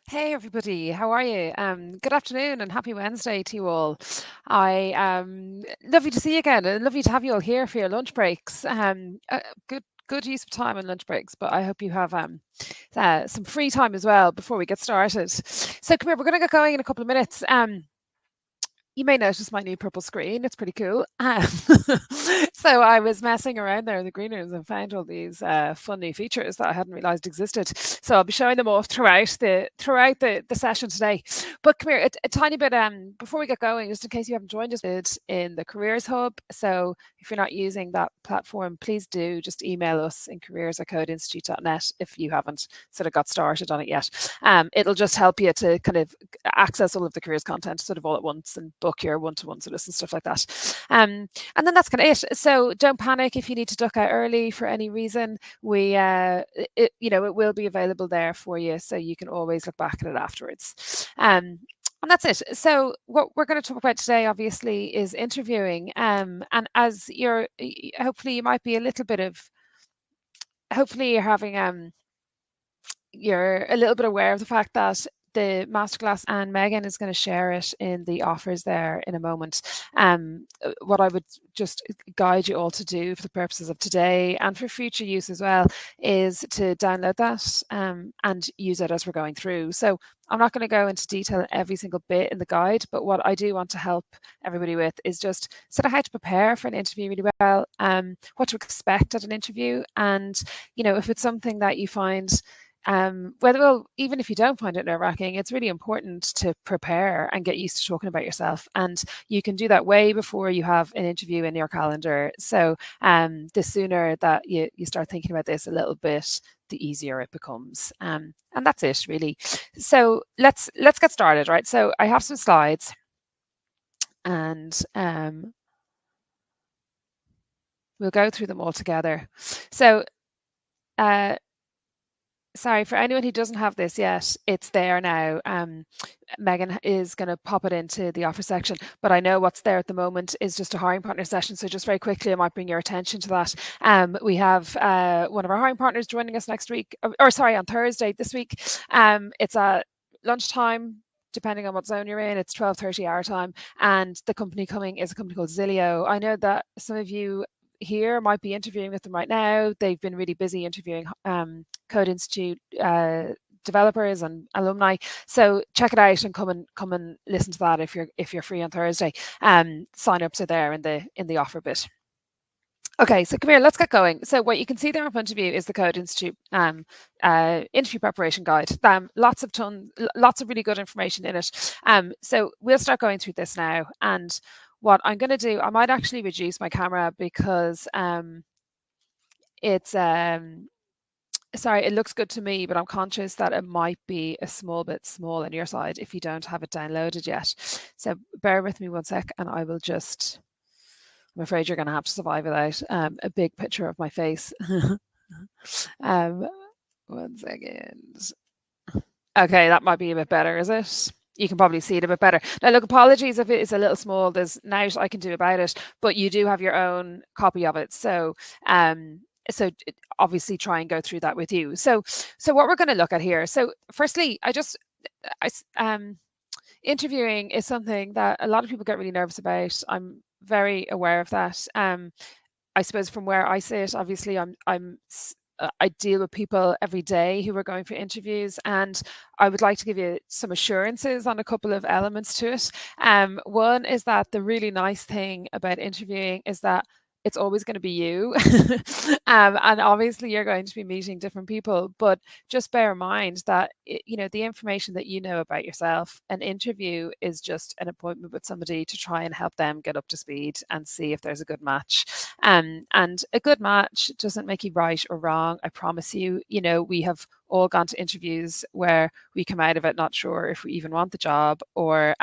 Hey everybody, how are you? Good afternoon and happy Wednesday to you all. I lovely to see you again and lovely to have you all here for your lunch breaks. Good use of time on lunch breaks, but I hope you have some free time as well before we get started. So come here, we're going to get going in a couple of minutes. You may notice my new purple screen. It's pretty cool. So I was messing around there in the green rooms and found all these fun new features that I hadn't realised existed. So I'll be showing them off throughout the session today. But come here, a tiny bit before we get going, just in case you haven't joined us in the Careers Hub. So if you're not using that platform, please do just email us in careers@codeinstitute.net if you haven't sort of got started on it yet. It'll just help you to kind of access all of the careers content sort of all at once and book your one-to-one sort of and stuff like that. And then that's kind of it. So don't panic if you need to duck out early for any reason. It will be available there for you, so you can always look back at it afterwards. And that's it. So what we're going to talk about today, obviously, is interviewing. And as hopefully you might be a little bit of, hopefully you're having you're a little bit aware of the fact that the masterclass and Megan is going to share it in the offers there in a moment. What I would just guide you all to do for the purposes of today and for future use as well is to download that and use it as we're going through. So I'm not going to go into detail every single bit in the guide, but what I do want to help everybody with is just sort of how to prepare for an interview really well, what to expect at an interview, and if it's something that you find even if you don't find it nerve-wracking, it's really important to prepare and get used to talking about yourself. And you can do that way before you have an interview in your calendar. So the sooner that you start thinking about this a little bit, the easier it becomes. And that's it, really. So let's get started, right? So I have some slides, and we'll go through them all together. So sorry, for anyone who doesn't have this yet, it's there now. Megan is going to pop it into the offer section, but I know what's there at the moment is just a hiring partner session. So just very quickly, I might bring your attention to that. We have one of our hiring partners joining us next week, on Thursday this week. It's at lunchtime. Depending on what zone you're in, it's 12:30 our time, and the company coming is a company called Zilio. I know that some of you here might be interviewing with them right now. They've been really busy interviewing Code Institute developers and alumni. So check it out and come and listen to that if you're free on Thursday. Sign ups are there in the offer bit. Okay, so come here, let's get going. So what you can see there in front of you is the Code Institute interview preparation guide. Lots of really good information in it. So we'll start going through this now. And what I'm going to do, I might actually reduce my camera because it's sorry, it looks good to me, but I'm conscious that it might be a small bit small on your side if you don't have it downloaded yet. So bear with me one sec and I will just, I'm afraid you're going to have to survive without a big picture of my face. 1 second. Okay, that might be a bit better, is it? You can probably see it a bit better. Now, look, apologies if it is a little small. There's nought I can do about it, but you do have your own copy of it. So obviously try and go through that with you. So what we're going to look at here. So firstly, interviewing is something that a lot of people get really nervous about. I'm very aware of that. I suppose from where I sit, obviously I deal with people every day who are going for interviews, and I would like to give you some assurances on a couple of elements to it. One is that the really nice thing about interviewing is that it's always going to be you. And obviously you're going to be meeting different people, but just bear in mind that the information that you know about yourself, an interview is just an appointment with somebody to try and help them get up to speed and see if there's a good match. And a good match doesn't make you right or wrong. I promise you. We have all gone to interviews where we come out of it not sure if we even want the job, or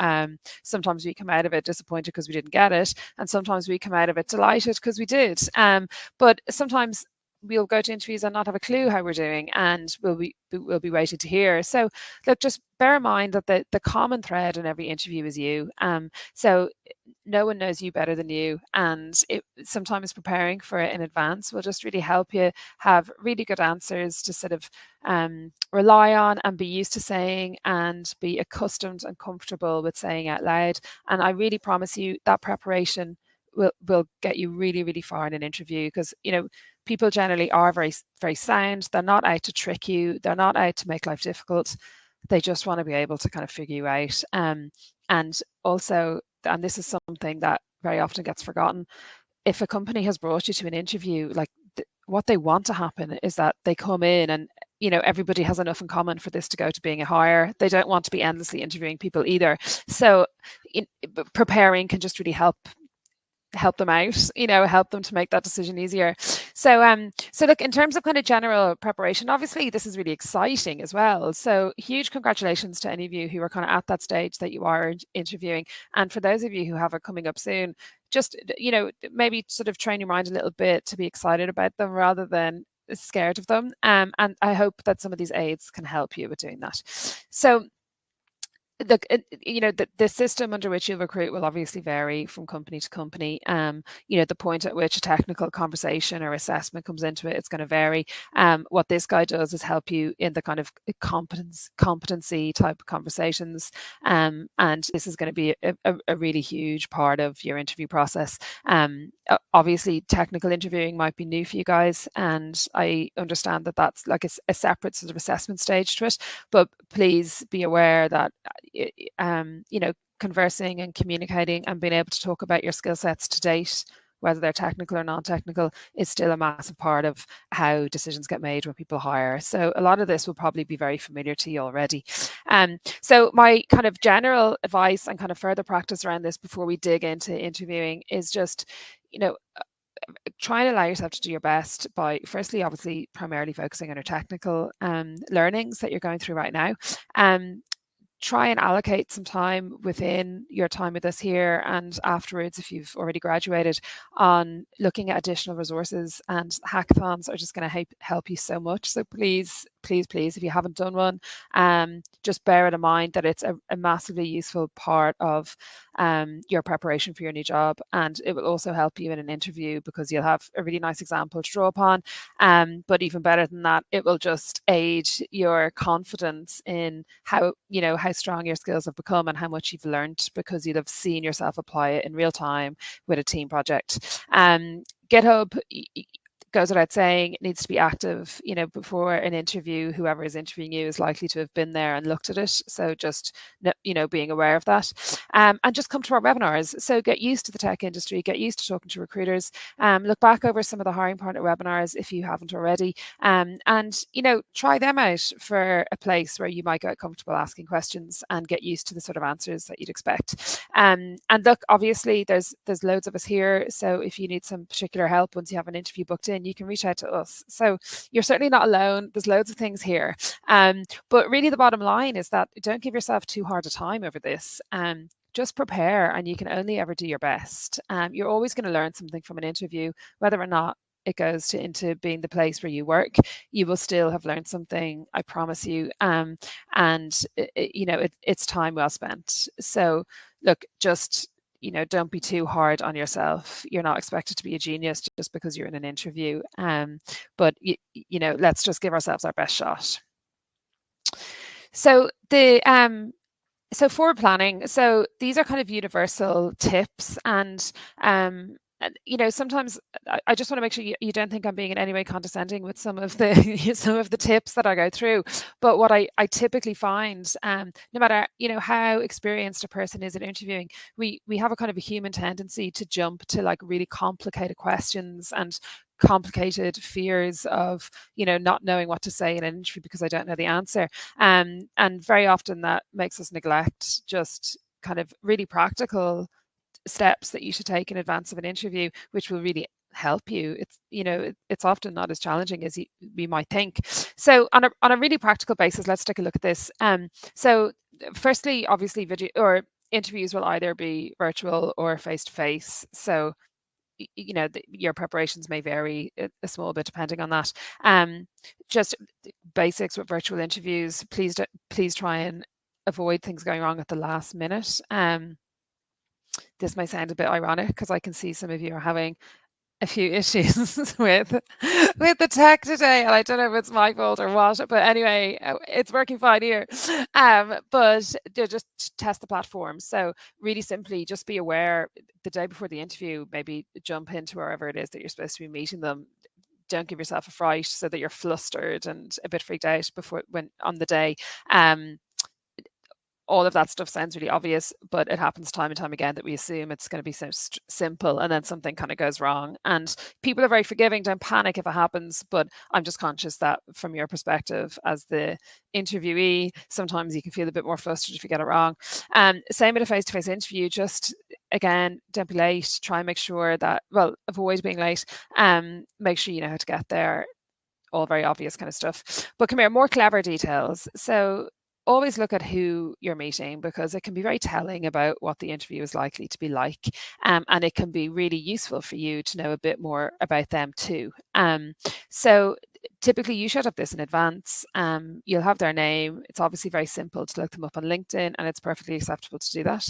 sometimes we come out of it disappointed because we didn't get it, and sometimes we come out of it delighted because we did. But sometimes we'll go to interviews and not have a clue how we're doing, and we'll be waiting to hear. So look, just bear in mind that the common thread in every interview is you. So no one knows you better than you, and sometimes preparing for it in advance will just really help you have really good answers to sort of rely on and be used to saying, and be accustomed and comfortable with saying out loud. And I really promise you that preparation will get you really, really far in an interview, because people generally are very, very sound. They're not out to trick you. They're not out to make life difficult. They just want to be able to kind of figure you out. And also, and this is something that very often gets forgotten, if a company has brought you to an interview, like what they want to happen is that they come in and everybody has enough in common for this to go to being a hire. They don't want to be endlessly interviewing people either. So preparing can just really help them out, help them to make that decision easier. So look, in terms of kind of general preparation, obviously this is really exciting as well. So huge congratulations to any of you who are kind of at that stage that you are interviewing. And for those of you who have it coming up soon, just, maybe sort of train your mind a little bit to be excited about them rather than scared of them. And I hope that some of these aids can help you with doing that. So the system under which you recruit will obviously vary from company to company. The point at which a technical conversation or assessment comes into it, it's going to vary. What this guy does is help you in the kind of competency type of conversations. And this is going to be a really huge part of your interview process. Obviously, technical interviewing might be new for you guys, and I understand that that's like a separate sort of assessment stage to it. But please be aware that conversing and communicating and being able to talk about your skill sets to date, whether they're technical or non-technical, is still a massive part of how decisions get made when people hire. So a lot of this will probably be very familiar to you already. So my kind of general advice and kind of further practice around this before we dig into interviewing is just, try and allow yourself to do your best by, firstly, obviously, primarily focusing on your technical learnings that you're going through right now. Try and allocate some time within your time with us here and afterwards, if you've already graduated, on looking at additional resources. And hackathons are just going to help you so much. So please, please, please, if you haven't done one, just bear it in mind that it's a massively useful part of your preparation for your new job. And it will also help you in an interview because you'll have a really nice example to draw upon. But even better than that, it will just aid your confidence in how strong your skills have become and how much you've learned, because you'll have seen yourself apply it in real time with a team project. GitHub, goes without saying, it needs to be active. Before an interview, whoever is interviewing you is likely to have been there and looked at it. So just being aware of that, and just come to our webinars. So get used to the tech industry, get used to talking to recruiters. Look back over some of the hiring partner webinars if you haven't already, and try them out for a place where you might get comfortable asking questions and get used to the sort of answers that you'd expect. And look, obviously there's loads of us here, so if you need some particular help once you have an interview booked in, you can reach out to us. So you're certainly not alone. There's loads of things here. But really the bottom line is that don't give yourself too hard a time over this. Just prepare, and you can only ever do your best. You're always going to learn something from an interview, whether or not it goes into being the place where you work. You will still have learned something, I promise you. And it's time well spent. So look, just don't be too hard on yourself. You're not expected to be a genius just because you're in an interview. But let's just give ourselves our best shot. So forward planning. So these are kind of universal tips, and sometimes I just want to make sure you don't think I'm being in any way condescending with some of the some of the tips that I go through. But what I typically find, no matter how experienced a person is at interviewing, we have a kind of a human tendency to jump to like really complicated questions and complicated fears of not knowing what to say in an interview because I don't know the answer, and very often that makes us neglect just kind of really practical steps that you should take in advance of an interview, which will really help you. It's often not as challenging as we might think. So on a really practical basis, let's take a look at this. So firstly, obviously video or interviews will either be virtual or face to face. So your preparations may vary a small bit depending on that. Just basics with virtual interviews. Please try and avoid things going wrong at the last minute. This may sound a bit ironic because I can see some of you are having a few issues with the tech today, and I don't know if it's my fault or what, but anyway, it's working fine here. But just test the platform. So really simply, just be aware the day before the interview, maybe jump into wherever it is that you're supposed to be meeting them. Don't give yourself a fright so that you're flustered and a bit freaked out before when on the day. All of that stuff sounds really obvious, but it happens time and time again that we assume it's going to be so simple, and then something kind of goes wrong. And people are very forgiving, don't panic if it happens, but I'm just conscious that from your perspective as the interviewee, sometimes you can feel a bit more flustered if you get it wrong. Same with a face-to-face interview, just again, don't be late. Try and make sure that, well, avoid being late. Make sure you know how to get there. All very obvious kind of stuff. But come here, more clever details. So always look at who you're meeting, because it can be very telling about what the interview is likely to be like. And it can be really useful for you to know a bit more about them too. So typically you should have this in advance. You'll have their name. It's obviously very simple to look them up on LinkedIn, and it's perfectly acceptable to do that.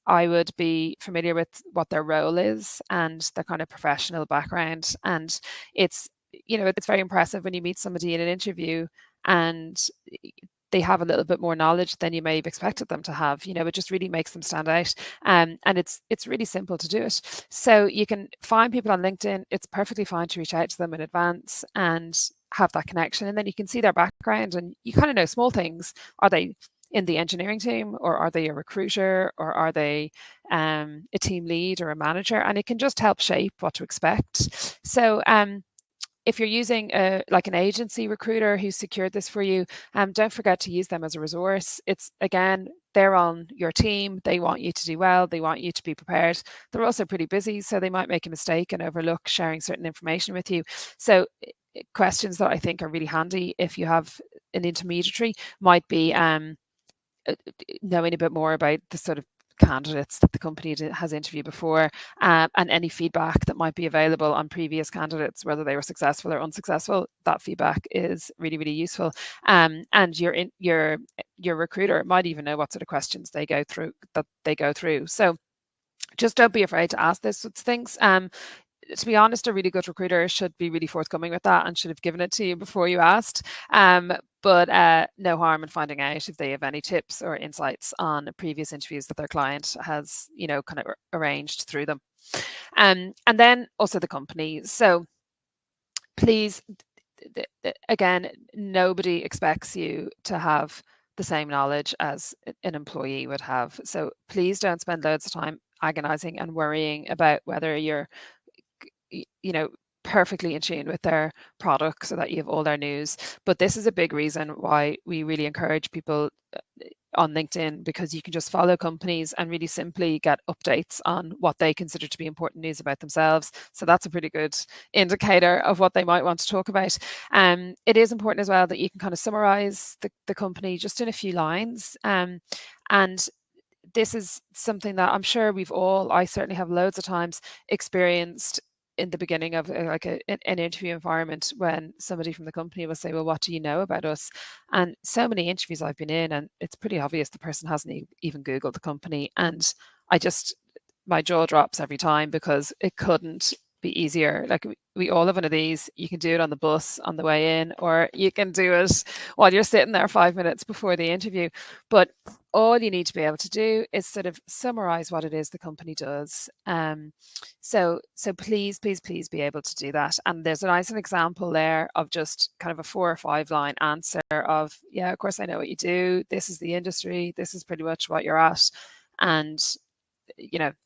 I would be familiar with what their role is and their kind of professional background. And it's very impressive when you meet somebody in an interview and they have a little bit more knowledge than you may have expected them to have. It just really makes them stand out. And it's really simple to do it. So you can find people on LinkedIn. It's perfectly fine to reach out to them in advance and have that connection. And then you can see their background and you kind of know small things. Are they in the engineering team, or are they a recruiter, or are they a team lead or a manager? And it can just help shape what to expect. So if you're using like an agency recruiter who's secured this for you, don't forget to use them as a resource. It's, again, they're on your team. They want you to do well. They want you to be prepared. They're also pretty busy, so they might make a mistake and overlook sharing certain information with you. So questions that I think are really handy if you have an intermediary might be knowing a bit more about the sort of candidates that the company has interviewed before, and any feedback that might be available on previous candidates, whether they were successful or unsuccessful. That feedback is really, really useful. And your recruiter might even know what sort of questions they go through. So just don't be afraid to ask those sorts of things. To be honest, a really good recruiter should be really forthcoming with that and should have given it to you before you asked. But no harm in finding out if they have any tips or insights on previous interviews that their client has, kind of arranged through them. And then also the company. So please, again, nobody expects you to have the same knowledge as an employee would have. So please don't spend loads of time agonizing and worrying about whether you're perfectly in tune with their products so that you have all their news. But this is a big reason why we really encourage people on LinkedIn, because you can just follow companies and really simply get updates on what they consider to be important news about themselves. So that's a pretty good indicator of what they might want to talk about. It is important as well that you can kind of summarize the company just in a few lines. And this is something that I'm sure I certainly have loads of times experienced in the beginning of like an interview environment, when somebody from the company will say, well, what do you know about us? And so many interviews I've been in, and it's pretty obvious the person hasn't even Googled the company. And my jaw drops every time, because it couldn't be easier. Like, we all have one of these. You can do it on the bus on the way in, or you can do it while you're sitting there 5 minutes before the interview. But all you need to be able to do is sort of summarize what it is the company does. So please be able to do that. And there's a nice example there of just kind of a 4 or 5 line answer of, yeah, of course I know what you do. This is the industry. This is pretty much what you're at. And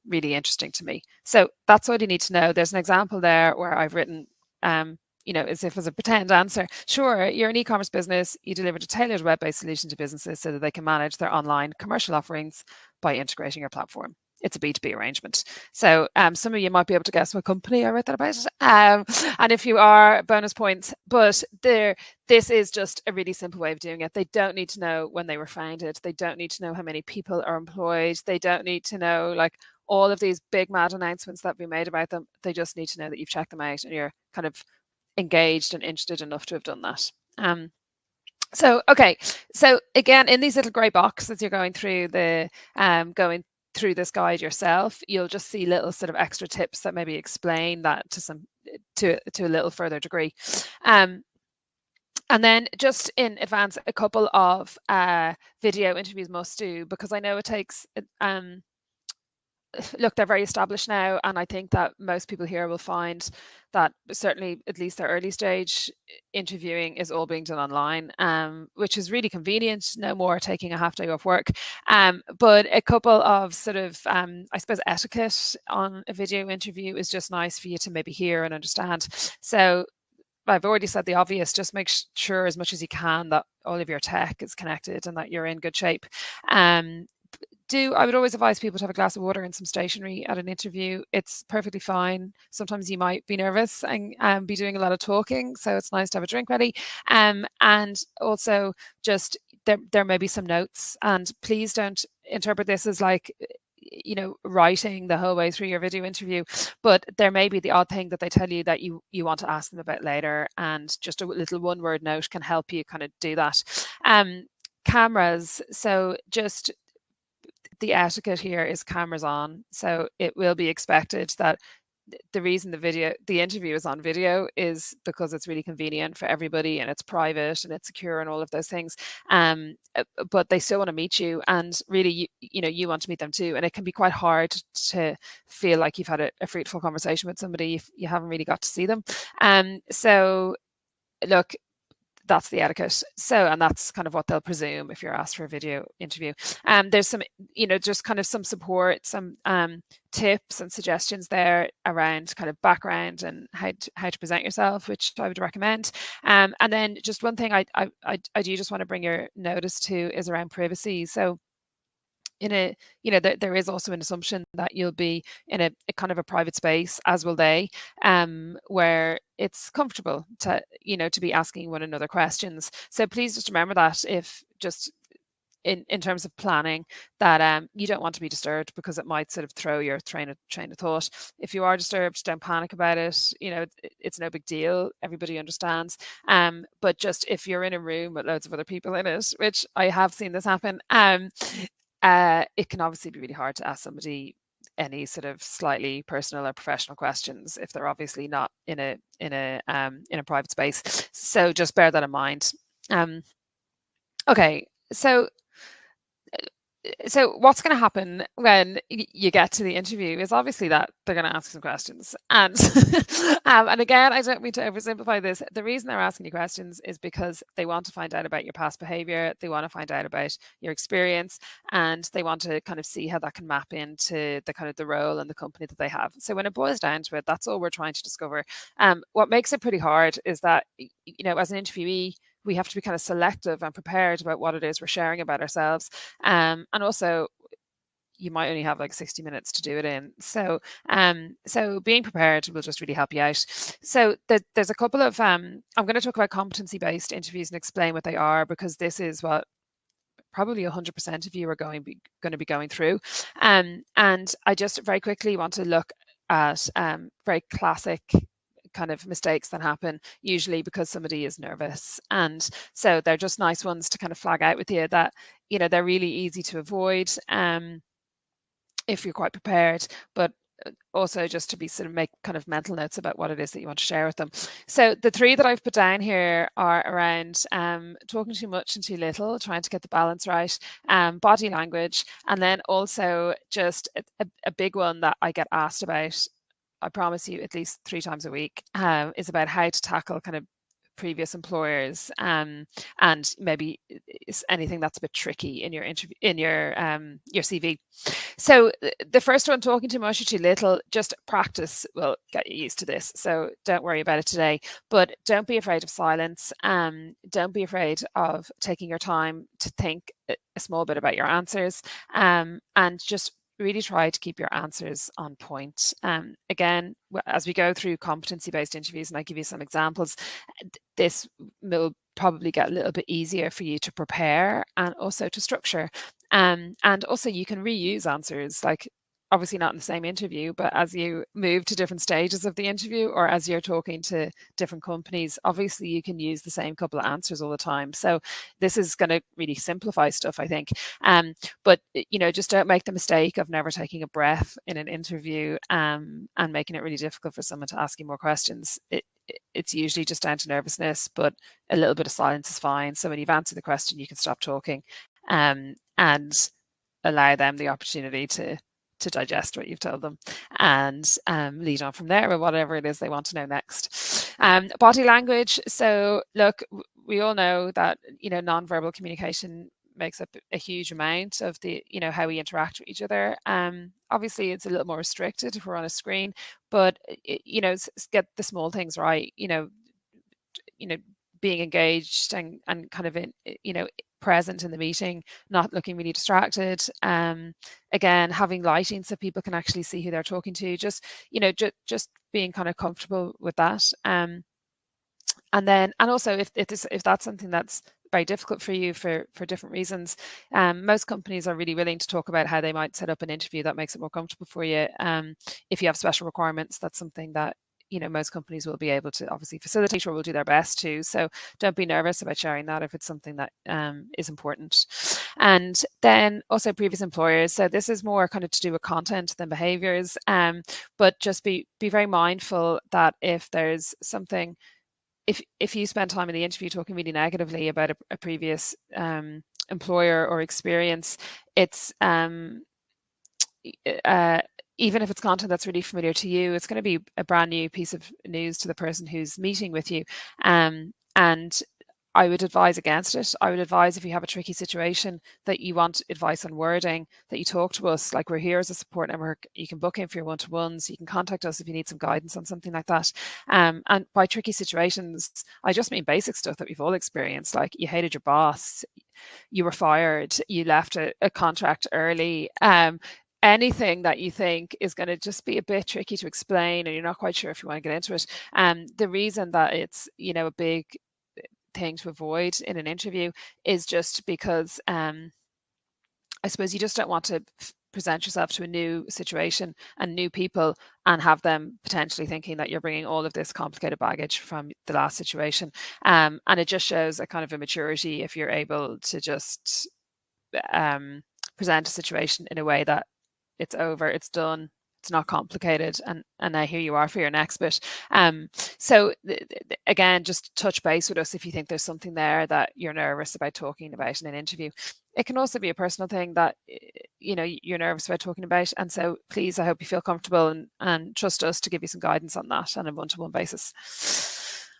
really interesting to me. So that's all you need to know. There's an example there where I've written, as if as a pretend answer. Sure, you're an e-commerce business. You delivered a tailored web-based solution to businesses so that they can manage their online commercial offerings by integrating your platform. It's a B2B arrangement. So some of you might be able to guess what company I wrote that about. And if you are, bonus points. But this is just a really simple way of doing it. They don't need to know when they were founded. They don't need to know how many people are employed. They don't need to know like all of these big mad announcements that we made about them. They just need to know that you've checked them out and you're kind of engaged and interested enough to have done that. Okay, so again, in these little grey boxes, you're going through this guide yourself, you'll just see little sort of extra tips that maybe explain that to a little further degree. And then just in advance, a couple of video interviews must do, because I know it takes look, they're very established now, and I think that most people here will find that certainly at least their early stage interviewing is all being done online, which is really convenient. No more taking a half day off work. But a couple of sort of, I suppose, etiquette on a video interview is just nice for you to maybe hear and understand. So I've already said the obvious, just make sure as much as you can that all of your tech is connected and that you're in good shape. I would always advise people to have a glass of water and some stationery at an interview. It's perfectly fine. Sometimes you might be nervous and be doing a lot of talking, so it's nice to have a drink ready. And also, just there may be some notes, and please don't interpret this as like, writing the whole way through your video interview, but there may be the odd thing that they tell you that you want to ask them about later, and just a little one-word note can help you kind of do that. Cameras, so just the etiquette here is cameras on. So it will be expected that the reason the interview is on video is because it's really convenient for everybody, and it's private and it's secure and all of those things. But they still want to meet you, and really, you want to meet them too. And it can be quite hard to feel like you've had a fruitful conversation with somebody if you haven't really got to see them. So look, that's the etiquette. And that's kind of what they'll presume if you're asked for a video interview. There's some, just kind of some support, some tips and suggestions there around kind of background and how to present yourself, which I would recommend. And then just one thing I do just want to bring your notice to is around privacy. So there is also an assumption that you'll be in a kind of a private space, as will they, where it's comfortable to be asking one another questions. So please just remember that, if just in terms of planning, that you don't want to be disturbed, because it might sort of throw your train of thought. If you are disturbed, don't panic about it. It's no big deal. Everybody understands. But just if you're in a room with loads of other people in it, which I have seen this happen, it can obviously be really hard to ask somebody any sort of slightly personal or professional questions if they're obviously not in a private space. So just bear that in mind. Okay, so what's going to happen when you get to the interview is obviously that they're going to ask some questions, and and again, I don't mean to oversimplify this. The reason they're asking you questions is because they want to find out about your past behavior, they want to find out about your experience, and they want to kind of see how that can map into the kind of the role and the company that they have. So when it boils down to it, that's all we're trying to discover. What makes it pretty hard is that, as an interviewee, we have to be kind of selective and prepared about what it is we're sharing about ourselves. And also, you might only have like 60 minutes to do it in. So being prepared will just really help you out. So there's a couple of, I'm going to talk about competency-based interviews and explain what they are, because this is what probably 100% of you are going to be going through. And I just very quickly want to look at very classic kind of mistakes that happen, usually because somebody is nervous. And so they're just nice ones to kind of flag out with you, that they're really easy to avoid if you're quite prepared, but also just to be sort of make kind of mental notes about what it is that you want to share with them. So the three that I've put down here are around talking too much and too little, trying to get the balance right, body language, and then also just a big one that I get asked about, I promise you, at least 3 times a week, is about how to tackle kind of previous employers, and maybe anything that's a bit tricky in your interview, in your CV. So the first one, talking too much or too little, just practice will get you used to this. So don't worry about it today, but don't be afraid of silence. Don't be afraid of taking your time to think a small bit about your answers, and just really try to keep your answers on point. Again, as we go through competency-based interviews, and I give you some examples, this will probably get a little bit easier for you to prepare and also to structure. And also you can reuse answers. Like, obviously not in the same interview, but as you move to different stages of the interview, or as you're talking to different companies, obviously you can use the same couple of answers all the time. So this is going to really simplify stuff, I think. But just don't make the mistake of never taking a breath in an interview, and making it really difficult for someone to ask you more questions. It's usually just down to nervousness, but a little bit of silence is fine. So when you've answered the question, you can stop talking, and allow them the opportunity to digest what you've told them, and lead on from there with whatever it is they want to know next. Body language. So look, we all know that nonverbal communication makes up a huge amount of the how we interact with each other. Obviously it's a little more restricted if we're on a screen, but get the small things right. Being engaged and kind of present in the meeting, not looking really distracted. Again, having lighting so people can actually see who they're talking to. Just just being kind of comfortable with that. And also if that's something that's very difficult for you for different reasons, most companies are really willing to talk about how they might set up an interview that makes it more comfortable for you. If you have special requirements, that's something that most companies will be able to obviously facilitate, or will do their best to. So don't be nervous about sharing that if it's something that is important. And then also previous employers. So this is more kind of to do with content than behaviors, but just be very mindful that if there's something, if you spend time in the interview talking really negatively about a previous employer or experience, it's even if it's content that's really familiar to you, it's going to be a brand new piece of news to the person who's meeting with you. And I would advise against it. I would advise, if you have a tricky situation that you want advice on wording, that you talk to us. Like, we're here as a support network. You can book in for your one-to-ones. You can contact us if you need some guidance on something like that. And by tricky situations, I just mean basic stuff that we've all experienced. Like, you hated your boss, you were fired, you left a contract early. Anything that you think is going to just be a bit tricky to explain and you're not quite sure if you want to get into it. The reason that it's a big thing to avoid in an interview is just because I suppose you just don't want to present yourself to a new situation and new people and have them potentially thinking that you're bringing all of this complicated baggage from the last situation. And it just shows a kind of immaturity if you're able to just present a situation in a way that it's over, it's done, it's not complicated, and now here you are for your next bit. So again, just touch base with us if you think there's something there that you're nervous about talking about in an interview. It can also be a personal thing that you're nervous about talking about, and so please, I hope you feel comfortable and trust us to give you some guidance on that on a one-to-one basis.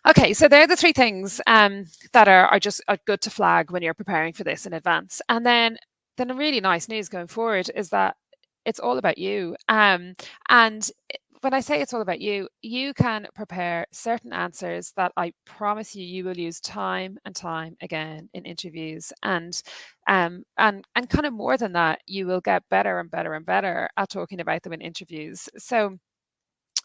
Okay, so there are the three things that are just good to flag when you're preparing for this in advance. And then a really nice news going forward is that it's all about you. And when I say it's all about you, you can prepare certain answers that I promise you will use time and time again in interviews. And kind of more than that, you will get better and better and better at talking about them in interviews. So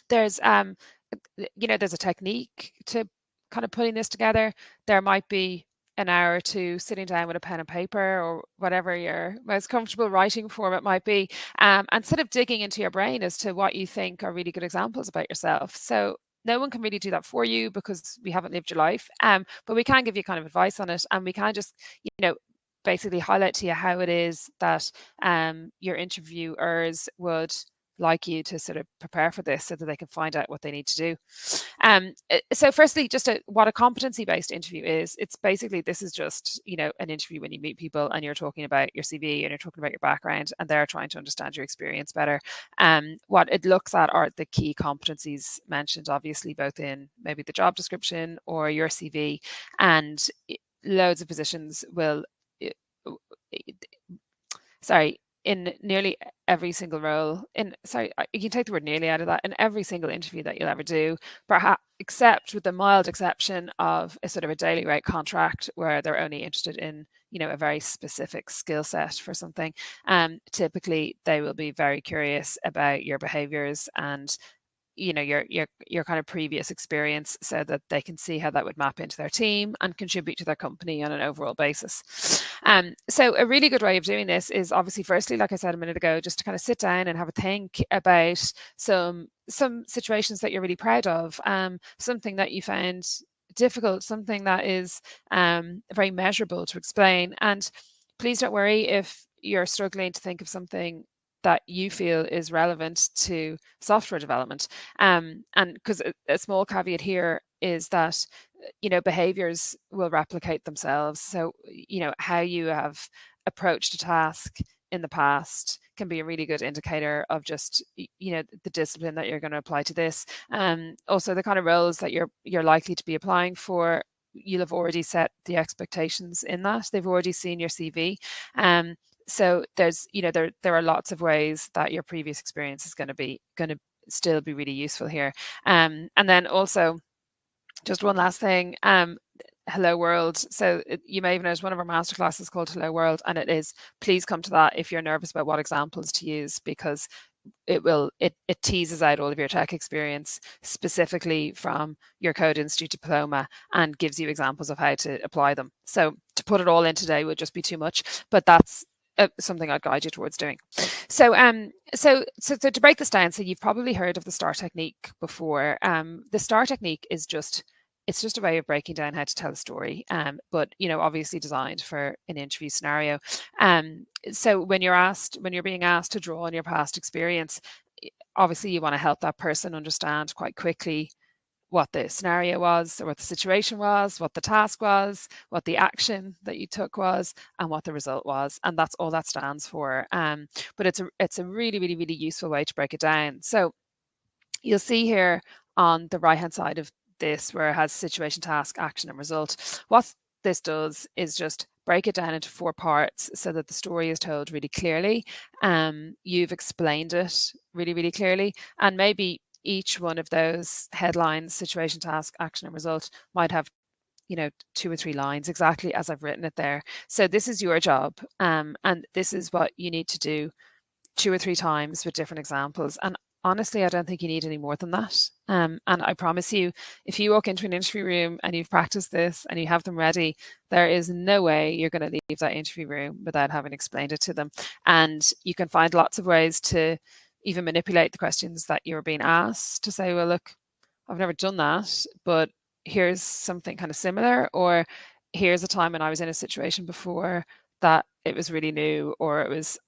there's there's a technique to kind of putting this together. There might be an hour or two sitting down with a pen and paper, or whatever your most comfortable writing format might be, and sort of digging into your brain as to what you think are really good examples about yourself. So no one can really do that for you because we haven't lived your life, but we can give you kind of advice on it, and we can just basically highlight to you how it is that your interviewers would like you to sort of prepare for this so that they can find out what they need to do. So firstly, just what a competency-based interview is. It's basically, this is just, an interview when you meet people and you're talking about your CV and you're talking about your background, and they're trying to understand your experience better. What it looks at are the key competencies mentioned, obviously, both in maybe the job description or your CV, and loads of positions will, in nearly every single role, you can take the word nearly out of that, in every single interview that you'll ever do, perhaps except with the mild exception of a sort of a daily rate contract where they're only interested in a very specific skill set for something. Typically they will be very curious about your behaviors and your kind of previous experience, so that they can see how that would map into their team and contribute to their company on an overall basis. So a really good way of doing this is obviously, firstly, like I said a minute ago, just to kind of sit down and have a think about some situations that you're really proud of, something that you found difficult, something that is very measurable to explain. And please don't worry if you're struggling to think of something that you feel is relevant to software development. And because a small caveat here is that, behaviors will replicate themselves. So, how you have approached a task in the past can be a really good indicator of just, the discipline that you're going to apply to this. Also, the kind of roles that you're likely to be applying for, you'll have already set the expectations in that. They've already seen your CV. So there's, there are lots of ways that your previous experience is going to still be really useful here. And then also, just one last thing, Hello World. So you may have noticed one of our masterclasses is called Hello World, and it is, please come to that if you're nervous about what examples to use, because it teases out all of your tech experience specifically from your Code Institute diploma and gives you examples of how to apply them. So to put it all in today would just be too much, but that's something I'd guide you towards doing. So to break this down, so you've probably heard of the STAR technique before. The STAR technique is just a way of breaking down how to tell a story, but obviously designed for an interview scenario. So when you're being asked to draw on your past experience, obviously you want to help that person understand quite quickly what the scenario was, or what the situation was, what the task was, what the action that you took was, and what the result was. And that's all that stands for. But it's a really, really, really useful way to break it down. So you'll see here on the right hand side of this, where it has situation, task, action, and result. What this does is just break it down into 4 parts so that the story is told really clearly. You've explained it really, really clearly, and maybe each one of those headlines, situation, task, action, and result, might have 2 or 3 lines exactly as I've written it there. So this is your job, and this is what you need to do 2 or 3 times with different examples. And honestly, I don't think you need any more than that. And I promise you, if you walk into an interview room and you've practiced this and you have them ready, there is no way you're going to leave that interview room without having explained it to them. And you can find lots of ways to even manipulate the questions that you're being asked, to say, well, look, I've never done that, but here's something kind of similar, or here's a time when I was in a situation before that it was really new, or it was,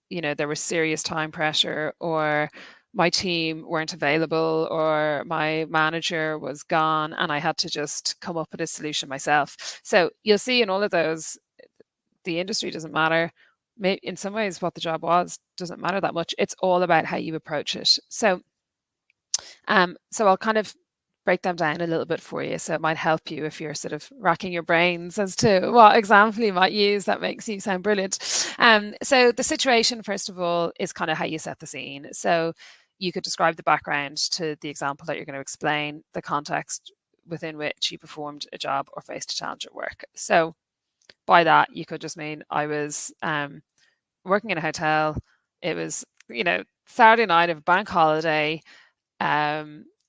there was serious time pressure, or my team weren't available, or my manager was gone and I had to just come up with a solution myself. So you'll see in all of those, the industry doesn't matter. In some ways, what the job was doesn't matter that much. It's all about how you approach it. So I'll kind of break them down a little bit for you, so it might help you if you're sort of racking your brains as to what example you might use that makes you sound brilliant. So the situation, first of all, is kind of how you set the scene. So you could describe the background to the example that you're going to explain, the context within which you performed a job or faced a challenge at work. So by that, you could just mean, I was working in a hotel. It was, Saturday night of a bank holiday.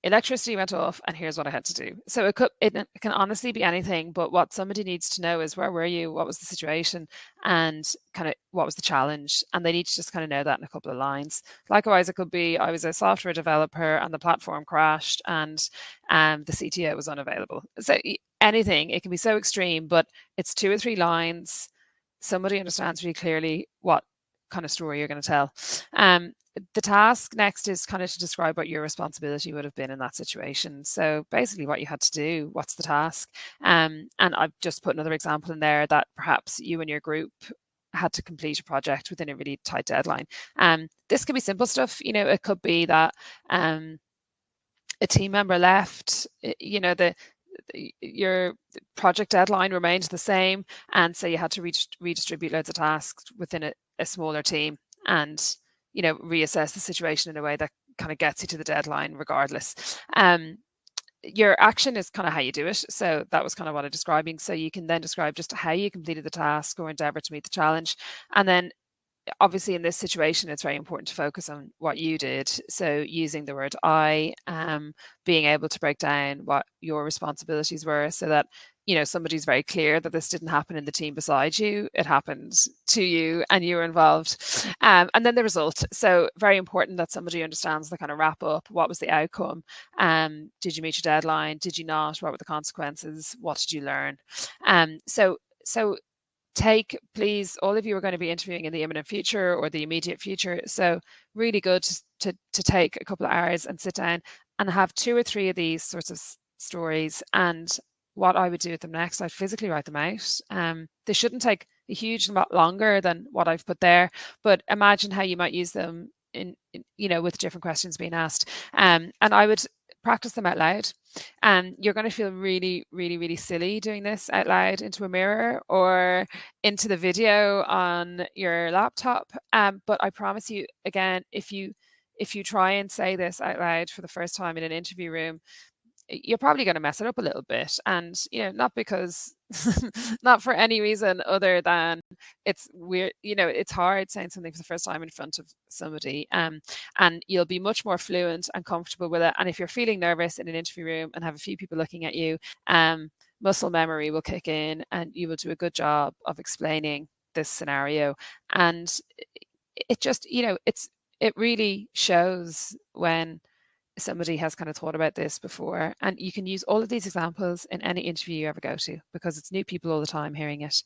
Electricity went off, and here's what I had to do. So it can honestly be anything, but what somebody needs to know is, where were you, what was the situation, and kind of what was the challenge, and they need to just kind of know that in a couple of lines. Likewise, it could be, I was a software developer and the platform crashed and the CTO was unavailable. So anything, it can be so extreme, but it's 2 or 3 lines. Somebody understands really clearly what kind of story you're going to tell. The task next is kind of to describe what your responsibility would have been in that situation. So basically what you had to do, what's the task? And I've just put another example in there, that perhaps you and your group had to complete a project within a really tight deadline. This could be simple stuff. It could be that a team member left, your project deadline remained the same, and so you had to redistribute loads of tasks within a smaller team, and reassess the situation in a way that kind of gets you to the deadline regardless. Your action is kind of how you do it. So that was kind of what I'm describing. So you can then describe just how you completed the task or endeavor to meet the challenge. And then obviously in this situation, it's very important to focus on what you did. So using the word I, being able to break down what your responsibilities were so that, somebody's very clear that this didn't happen in the team beside you. It happened to you and you were involved. And then the result. So very important that somebody understands the kind of wrap up. What was the outcome? Did you meet your deadline? Did you not? What were the consequences? What did you learn? So take, please, all of you are going to be interviewing in the imminent future or the immediate future. So really good to take a couple of hours and sit down and have 2 or 3 of these sorts of stories. And what I would do with them next, I'd physically write them out. They shouldn't take a huge lot longer than what I've put there, but imagine how you might use them with different questions being asked. And I would practice them out loud. And you're going to feel really, really, really silly doing this out loud into a mirror or into the video on your laptop. But I promise you, again, if you try and say this out loud for the first time in an interview room, you're probably going to mess it up a little bit. And not because not for any reason other than it's weird. It's hard saying something for the first time in front of somebody. And you'll be much more fluent and comfortable with it. And if you're feeling nervous in an interview room and have a few people looking at you, muscle memory will kick in and you will do a good job of explaining this scenario. And it just, it really shows when somebody has kind of thought about this before. And you can use all of these examples in any interview you ever go to, because it's new people all the time hearing it.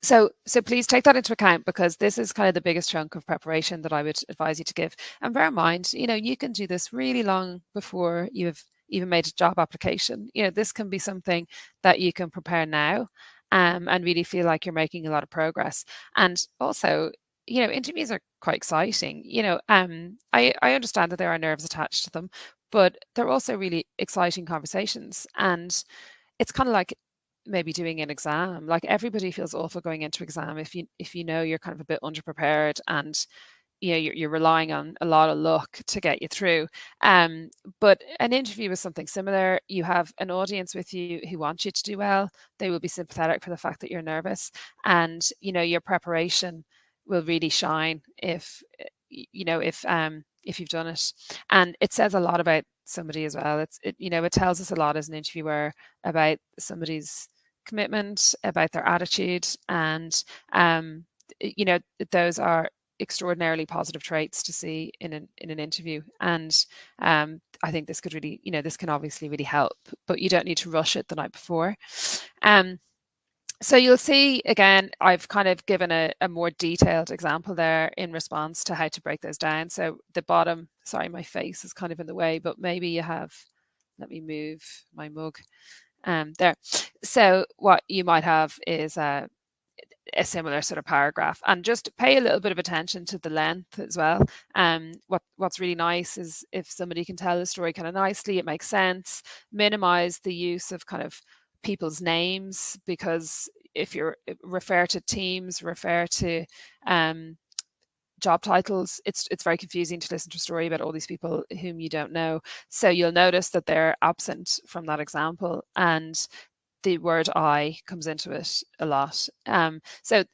So please take that into account, because this is kind of the biggest chunk of preparation that I would advise you to give. And bear in mind, you can do this really long before you've even made a job application. This can be something that you can prepare now, and really feel like you're making a lot of progress. And also, interviews are quite exciting. I understand that there are nerves attached to them, but they're also really exciting conversations. And it's kind of like maybe doing an exam. Like, everybody feels awful going into exam if you know you're kind of a bit underprepared, and you're relying on a lot of luck to get you through. But an interview is something similar. You have an audience with you who want you to do well. They will be sympathetic for the fact that you're nervous, and your preparation will really shine if you've done it. And it says a lot about somebody as well. It tells us a lot as an interviewer about somebody's commitment, about their attitude, and those are extraordinarily positive traits to see in an interview. And I think this could really, this can obviously really help, but you don't need to rush it the night before. So you'll see, again, I've kind of given a more detailed example there in response to how to break those down. So the bottom, sorry, my face is kind of in the way, but maybe you have, let me move my mug there. So what you might have is a similar sort of paragraph, and just pay a little bit of attention to the length as well. What's really nice is if somebody can tell the story kind of nicely, it makes sense. Minimize the use of kind of people's names, because if you refer to teams, refer to job titles, it's very confusing to listen to a story about all these people whom you don't know. So you'll notice that they're absent from that example, and the word I comes into it a lot. So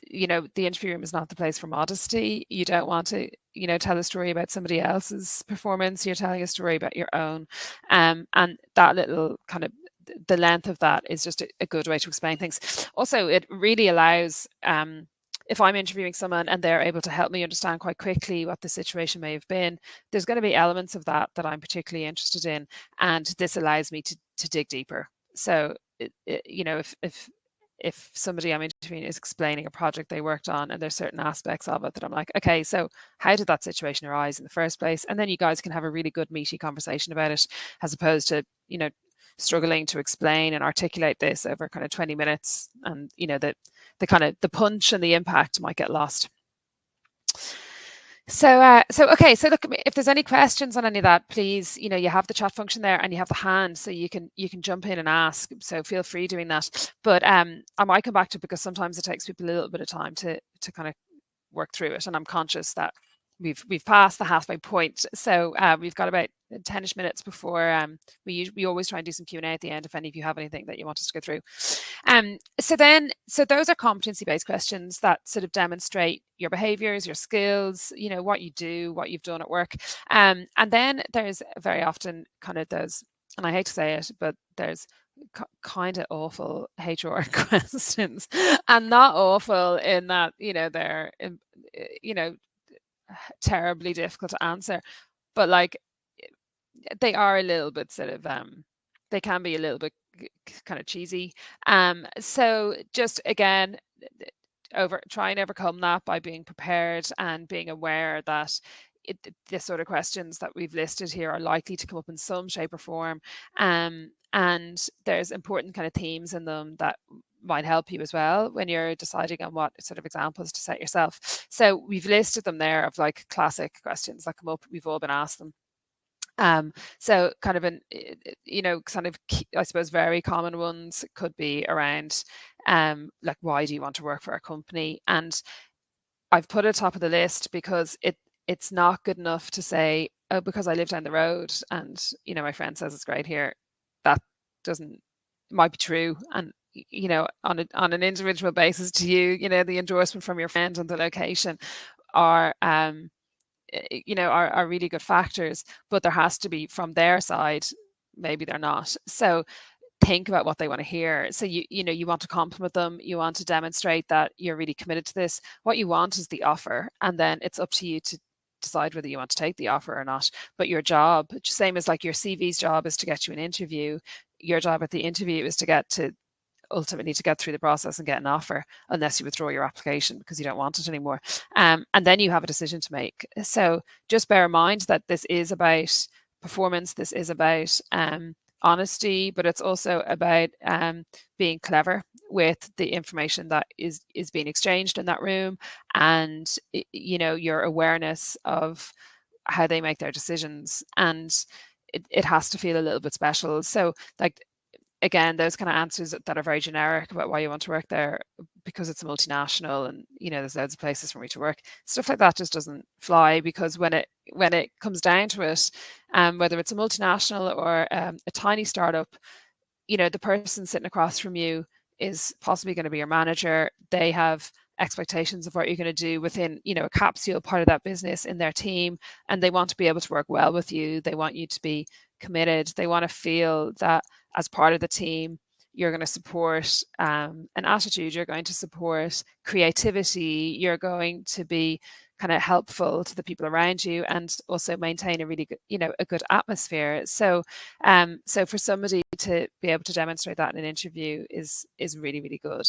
the interview room is not the place for modesty. You don't want to tell a story about somebody else's performance. You're telling a story about your own. And that little kind of, the length of that is just a good way to explain things. Also, it really allows, if I'm interviewing someone and they're able to help me understand quite quickly what the situation may have been, there's going to be elements of that I'm particularly interested in, and this allows me to dig deeper. So if somebody I'm interviewing is explaining a project they worked on, and there's certain aspects of it that I'm like, okay, so how did that situation arise in the first place? And then you guys can have a really good meaty conversation about it, as opposed to struggling to explain and articulate this over kind of 20 minutes, and the kind of the punch and the impact might get lost. So okay, so look, if there's any questions on any of that, please, you have the chat function there, and you have the hand, so you can jump in and ask. So feel free doing that. But I might come back to it, because sometimes it takes people a little bit of time to kind of work through it, and I'm conscious that we've passed the halfway point. So we've got about 10ish minutes before we always try and do some Q&A at the end if any of you have anything that you want us to go through. So those are competency-based questions that sort of demonstrate your behaviors, your skills, what you do, what you've done at work. And then there's very often kind of those, and I hate to say it, but there's kind of awful HR questions, and not awful in that, they're, terribly difficult to answer, but like they are a little bit sort of they can be a little bit kind of cheesy. So just again, try and overcome that by being prepared and being aware that the sort of questions that we've listed here are likely to come up in some shape or form, and there's important kind of themes in them that might help you as well when you're deciding on what sort of examples to set yourself. So we've listed them there of like classic questions that come up. We've all been asked them. So kind of I suppose very common ones could be around like, why do you want to work for a company? And I've put it top of the list because it's not good enough to say, oh, because I live down the road and my friend says it's great here. That doesn't might be true, and on an individual basis to you, the endorsement from your friend and the location are are really good factors, but there has to be from their side, maybe they're not. So think about what they want to hear. So you want to compliment them, you want to demonstrate that you're really committed to this. What you want is the offer, and then it's up to you to decide whether you want to take the offer or not. But your job, same as like your CV's job is to get you an interview, your job at the interview is to ultimately to get through the process and get an offer, unless you withdraw your application because you don't want it anymore. And then you have a decision to make. So just bear in mind that this is about performance, this is about honesty, but it's also about being clever with the information that is being exchanged in that room, and your awareness of how they make their decisions, and it has to feel a little bit special. So like, again, those kind of answers that are very generic about why you want to work there, because it's a multinational and there's loads of places for me to work, stuff like that just doesn't fly, because when it comes down to it, whether it's a multinational or a tiny startup, the person sitting across from you is possibly going to be your manager. They have expectations of what you're going to do within a capsule part of that business in their team, and they want to be able to work well with you. They want you to be committed. They want to feel that as part of the team you're going to support an attitude, you're going to support creativity, you're going to be kind of helpful to the people around you, and also maintain a really good, a good atmosphere. So so for somebody to be able to demonstrate that in an interview is really, really good.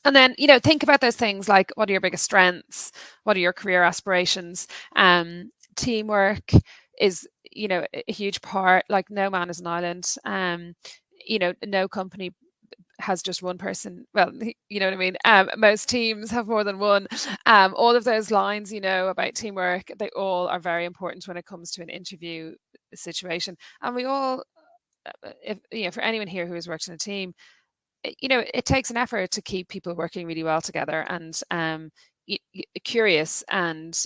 And then, think about those things like, what are your biggest strengths? What are your career aspirations? Teamwork is, a huge part. Like, no man is an island. No company has just one person. Well, you know what I mean? Most teams have more than one. All of those lines, about teamwork, they all are very important when it comes to an interview situation. And we all, if, for anyone here who has worked in a team, it takes an effort to keep people working really well together, and curious and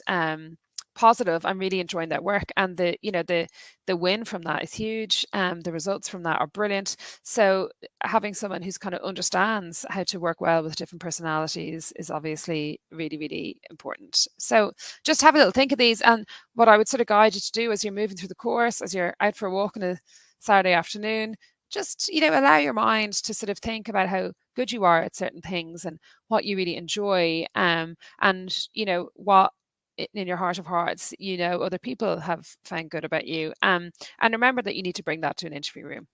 positive. I'm really enjoying that work, and the win from that is huge. The results from that are brilliant. So having someone who's kind of understands how to work well with different personalities is obviously really, really important. So just have a little think of these, and what I would sort of guide you to do as you're moving through the course, as you're out for a walk on a Saturday afternoon, just allow your mind to sort of think about how good you are at certain things and what you really enjoy, and what in your heart of hearts other people have found good about you, and remember that you need to bring that to an interview room.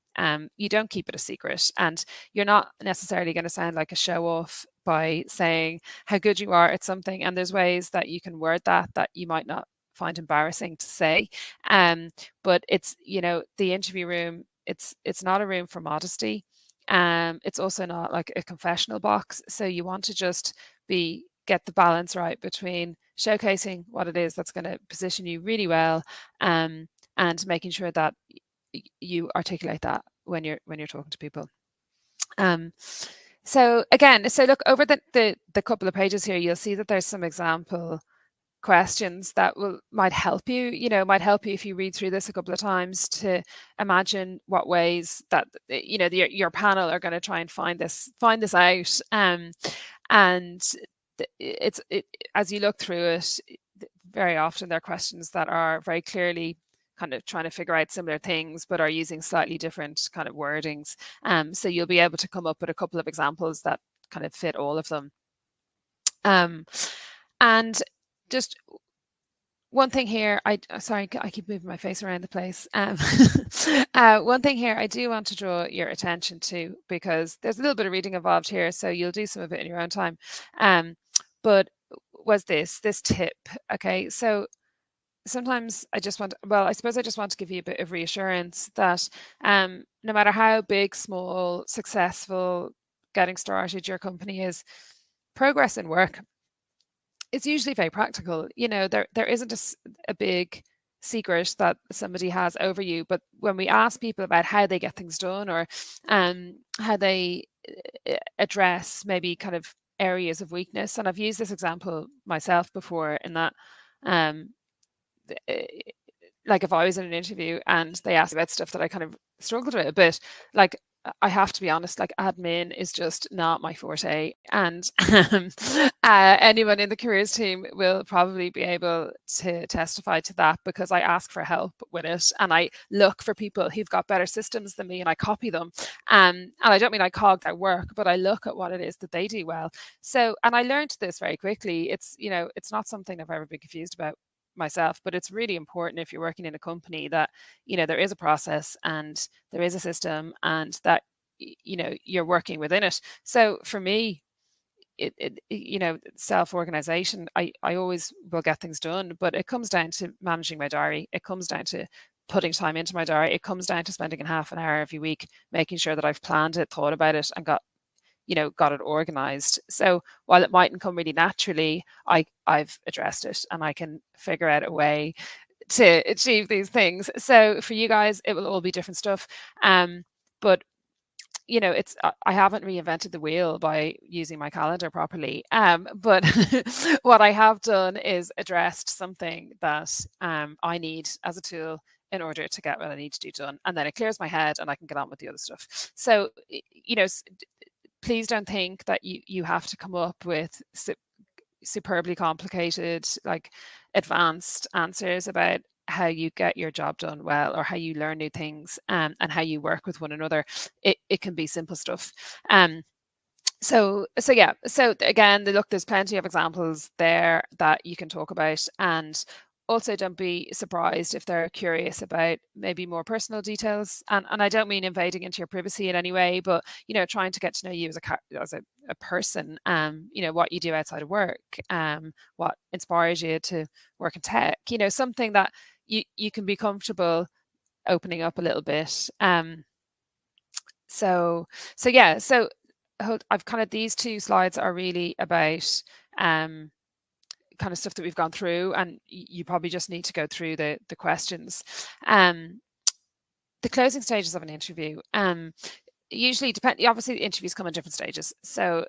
You don't keep it a secret, and you're not necessarily going to sound like a show off by saying how good you are at something, and there's ways that you can word that you might not find embarrassing to say, but it's the interview room, it's not a room for modesty. It's also not like a confessional box. So you want to just get the balance right between showcasing what it is that's going to position you really well, and making sure that you articulate that when you're talking to people. So again, so look over the couple of pages here, you'll see that there's some example questions that might help you, might help you if you read through this a couple of times to imagine what ways that your panel are going to try and find this out. And as you look through it, very often there are questions that are very clearly kind of trying to figure out similar things, but are using slightly different kind of wordings. So you'll be able to come up with a couple of examples that kind of fit all of them. And just one thing here, sorry, I keep moving my face around the place. One thing here I do want to draw your attention to, because there's a little bit of reading involved here, so you'll do some of it in your own time. But was this tip, okay? So sometimes I suppose I just want to give you a bit of reassurance that no matter how big, small, successful, getting started your company is, progress in work, it's usually very practical. There isn't a big secret that somebody has over you, but when we ask people about how they get things done, or how they address maybe kind of areas of weakness, and I've used this example myself before, in that like if I was in an interview and they asked about stuff that I kind of struggled with a bit, like I have to be honest, like admin is just not my forte. And anyone in the careers team will probably be able to testify to that, because I ask for help with it and I look for people who've got better systems than me and I copy them. And I don't mean I cog their work, but I look at what it is that they do well. So, and I learned this very quickly. It's not something I've ever been confused about myself, but it's really important if you're working in a company that there is a process and there is a system, and that you're working within it. So for me, self-organization, I always will get things done, but it comes down to managing my diary. It comes down to putting time into my diary. It comes down to spending a half an hour every week making sure that I've planned it, thought about it, and got it organized. So while it mightn't come really naturally, I've addressed it and I can figure out a way to achieve these things. So for you guys, it will all be different stuff. But I haven't reinvented the wheel by using my calendar properly. But what I have done is addressed something that I need as a tool in order to get what I need to do done. And then it clears my head and I can get on with the other stuff. So, please don't think that you have to come up with superbly complicated, like advanced answers about how you get your job done well, or how you learn new things, and how you work with one another. It can be simple stuff. So yeah. So again, look, there's plenty of examples there that you can talk about, and also don't be surprised if they're curious about maybe more personal details. And I don't mean invading into your privacy in any way, but trying to get to know you as a person. What you do outside of work, what inspires you to work in tech. Something that you can be comfortable opening up a little bit. So yeah. So I've kind of, these two slides are really about kind of stuff that we've gone through, and you probably just need to go through the questions. The closing stages of an interview usually depend. Obviously, the interviews come in different stages. So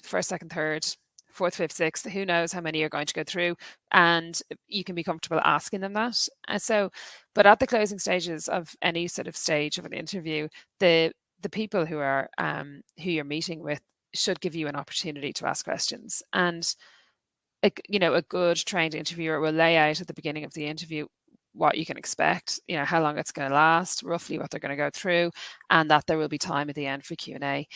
first, second, third, fourth, fifth, sixth. Who knows how many you're going to go through, and you can be comfortable asking them that. But at the closing stages of any sort of stage of an interview, the people who are who you're meeting with should give you an opportunity to ask questions. And a good trained interviewer will lay out at the beginning of the interview what you can expect, how long it's going to last, roughly what they're going to go through, and that there will be time at the end for Q&A.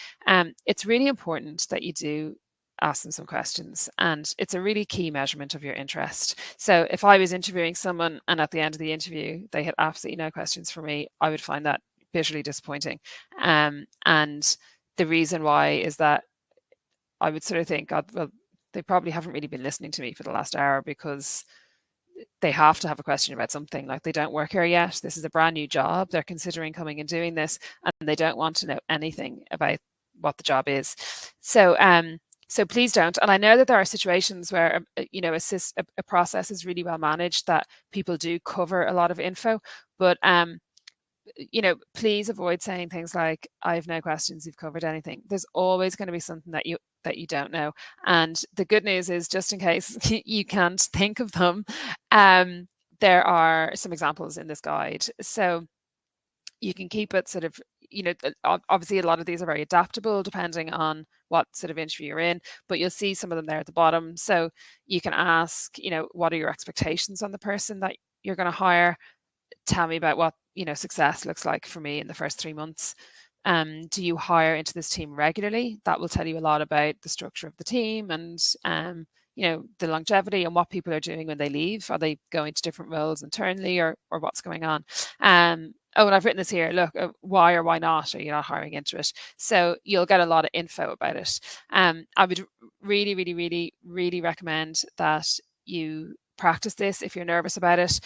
It's really important that you do ask them some questions, and it's a really key measurement of your interest. So if I was interviewing someone and at the end of the interview they had absolutely no questions for me, I would find that bitterly disappointing. And the reason why is that I would sort of think, God, well, they probably haven't really been listening to me for the last hour, because they have to have a question about something. Like, they don't work here yet. This is a brand new job. They're considering coming and doing this, and they don't want to know anything about what the job is. So please don't. And I know that there are situations where a process is really well managed, that people do cover a lot of info, but please avoid saying things like, I have no questions, you've covered anything. There's always going to be something that you that you don't know. And the good news is, just in case you can't think of them, there are some examples in this guide. So you can keep it sort of, obviously a lot of these are very adaptable depending on what sort of interview you're in, but you'll see some of them there at the bottom. So you can ask, what are your expectations on the person that you're going to hire? Tell me about what, success looks like for me in the first 3 months. Do you hire into this team regularly? That will tell you a lot about the structure of the team and the longevity and what people are doing when they leave. Are they going to different roles internally, or what's going on? Oh, and I've written this here. Look, why or why not are you not hiring into it? So you'll get a lot of info about it. I would really, really, really, really recommend that you practice this if you're nervous about it.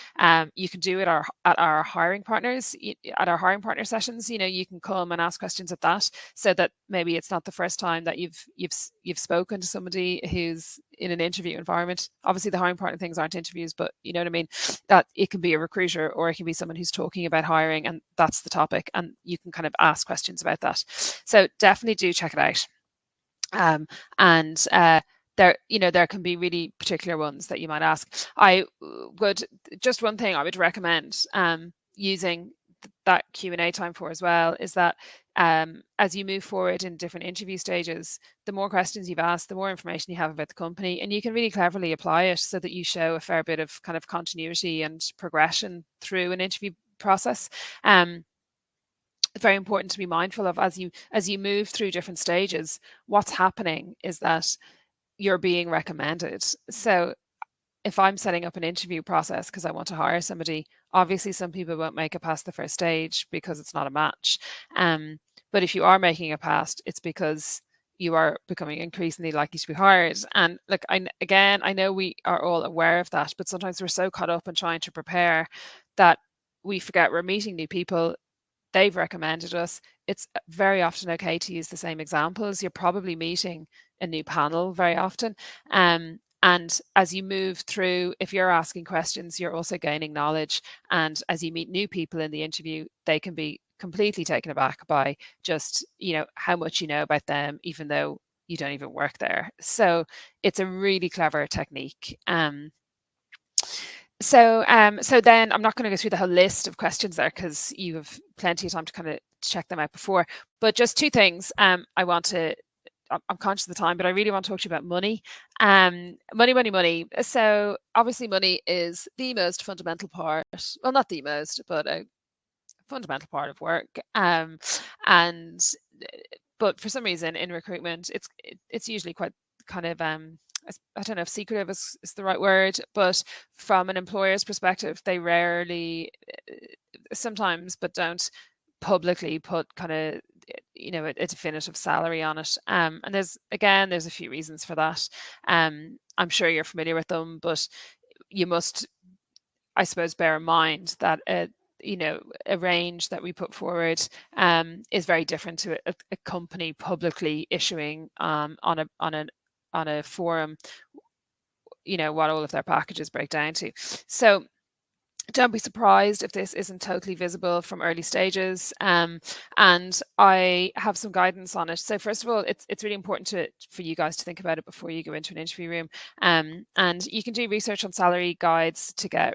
You can do it at our hiring partners, at our hiring partner sessions. You can come and ask questions at that, so that maybe it's not the first time that you've spoken to somebody who's in an interview environment. Obviously, the hiring partner things aren't interviews, but you know what I mean. That it can be a recruiter, or it can be someone who's talking about hiring, and that's the topic, and you can kind of ask questions about that. So definitely do check it out. And there can be really particular ones that you might ask. I would just one thing I would recommend using that Q&A time for as well is that as you move forward in different interview stages, the more questions you've asked, the more information you have about the company, and you can really cleverly apply it so that you show a fair bit of kind of continuity and progression through an interview process. Very important to be mindful of as you move through different stages. What's happening is that you're being recommended. So if I'm setting up an interview process because I want to hire somebody, obviously some people won't make it past the first stage because it's not a match. But if you are making it past, it's because you are becoming increasingly likely to be hired. And look, I know we are all aware of that, but sometimes we're so caught up in trying to prepare that we forget we're meeting new people. They've recommended us. It's very often okay to use the same examples. You're probably meeting a new panel very often. And as you move through, if you're asking questions, you're also gaining knowledge. And as you meet new people in the interview, they can be completely taken aback by just, how much you know about them, even though you don't even work there. So it's a really clever technique. So then I'm not going to go through the whole list of questions there because you have plenty of time to kind of check them out before. But just two things I'm conscious of the time, but I really want to talk to you about money. Money. So obviously money is the most fundamental part. Well, not the most, but a fundamental part of work. And but for some reason in recruitment, it's usually quite kind of I don't know if secretive is the right word, but from an employer's perspective, they rarely, sometimes, but don't publicly put kind of a definitive salary on it. And there's a few reasons for that. I'm sure you're familiar with them, but you must, I suppose, bear in mind that a range that we put forward is very different to a company publicly issuing on a forum, what all of their packages break down to. So don't be surprised if this isn't totally visible from early stages. And I have some guidance on it. So first of all, it's really important for you guys to think about it before you go into an interview room. And you can do research on salary guides to get,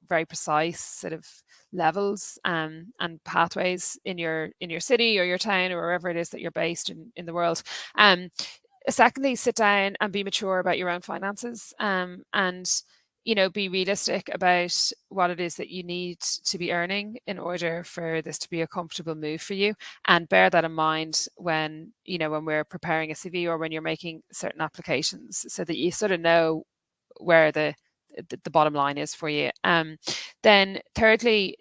very precise sort of levels and pathways in your city or your town or wherever it is that you're based in the world. Secondly, sit down and be mature about your own finances, and be realistic about what it is that you need to be earning in order for this to be a comfortable move for you, and bear that in mind when we're preparing a CV or when you're making certain applications, so that you sort of know where the bottom line is for you. Then thirdly,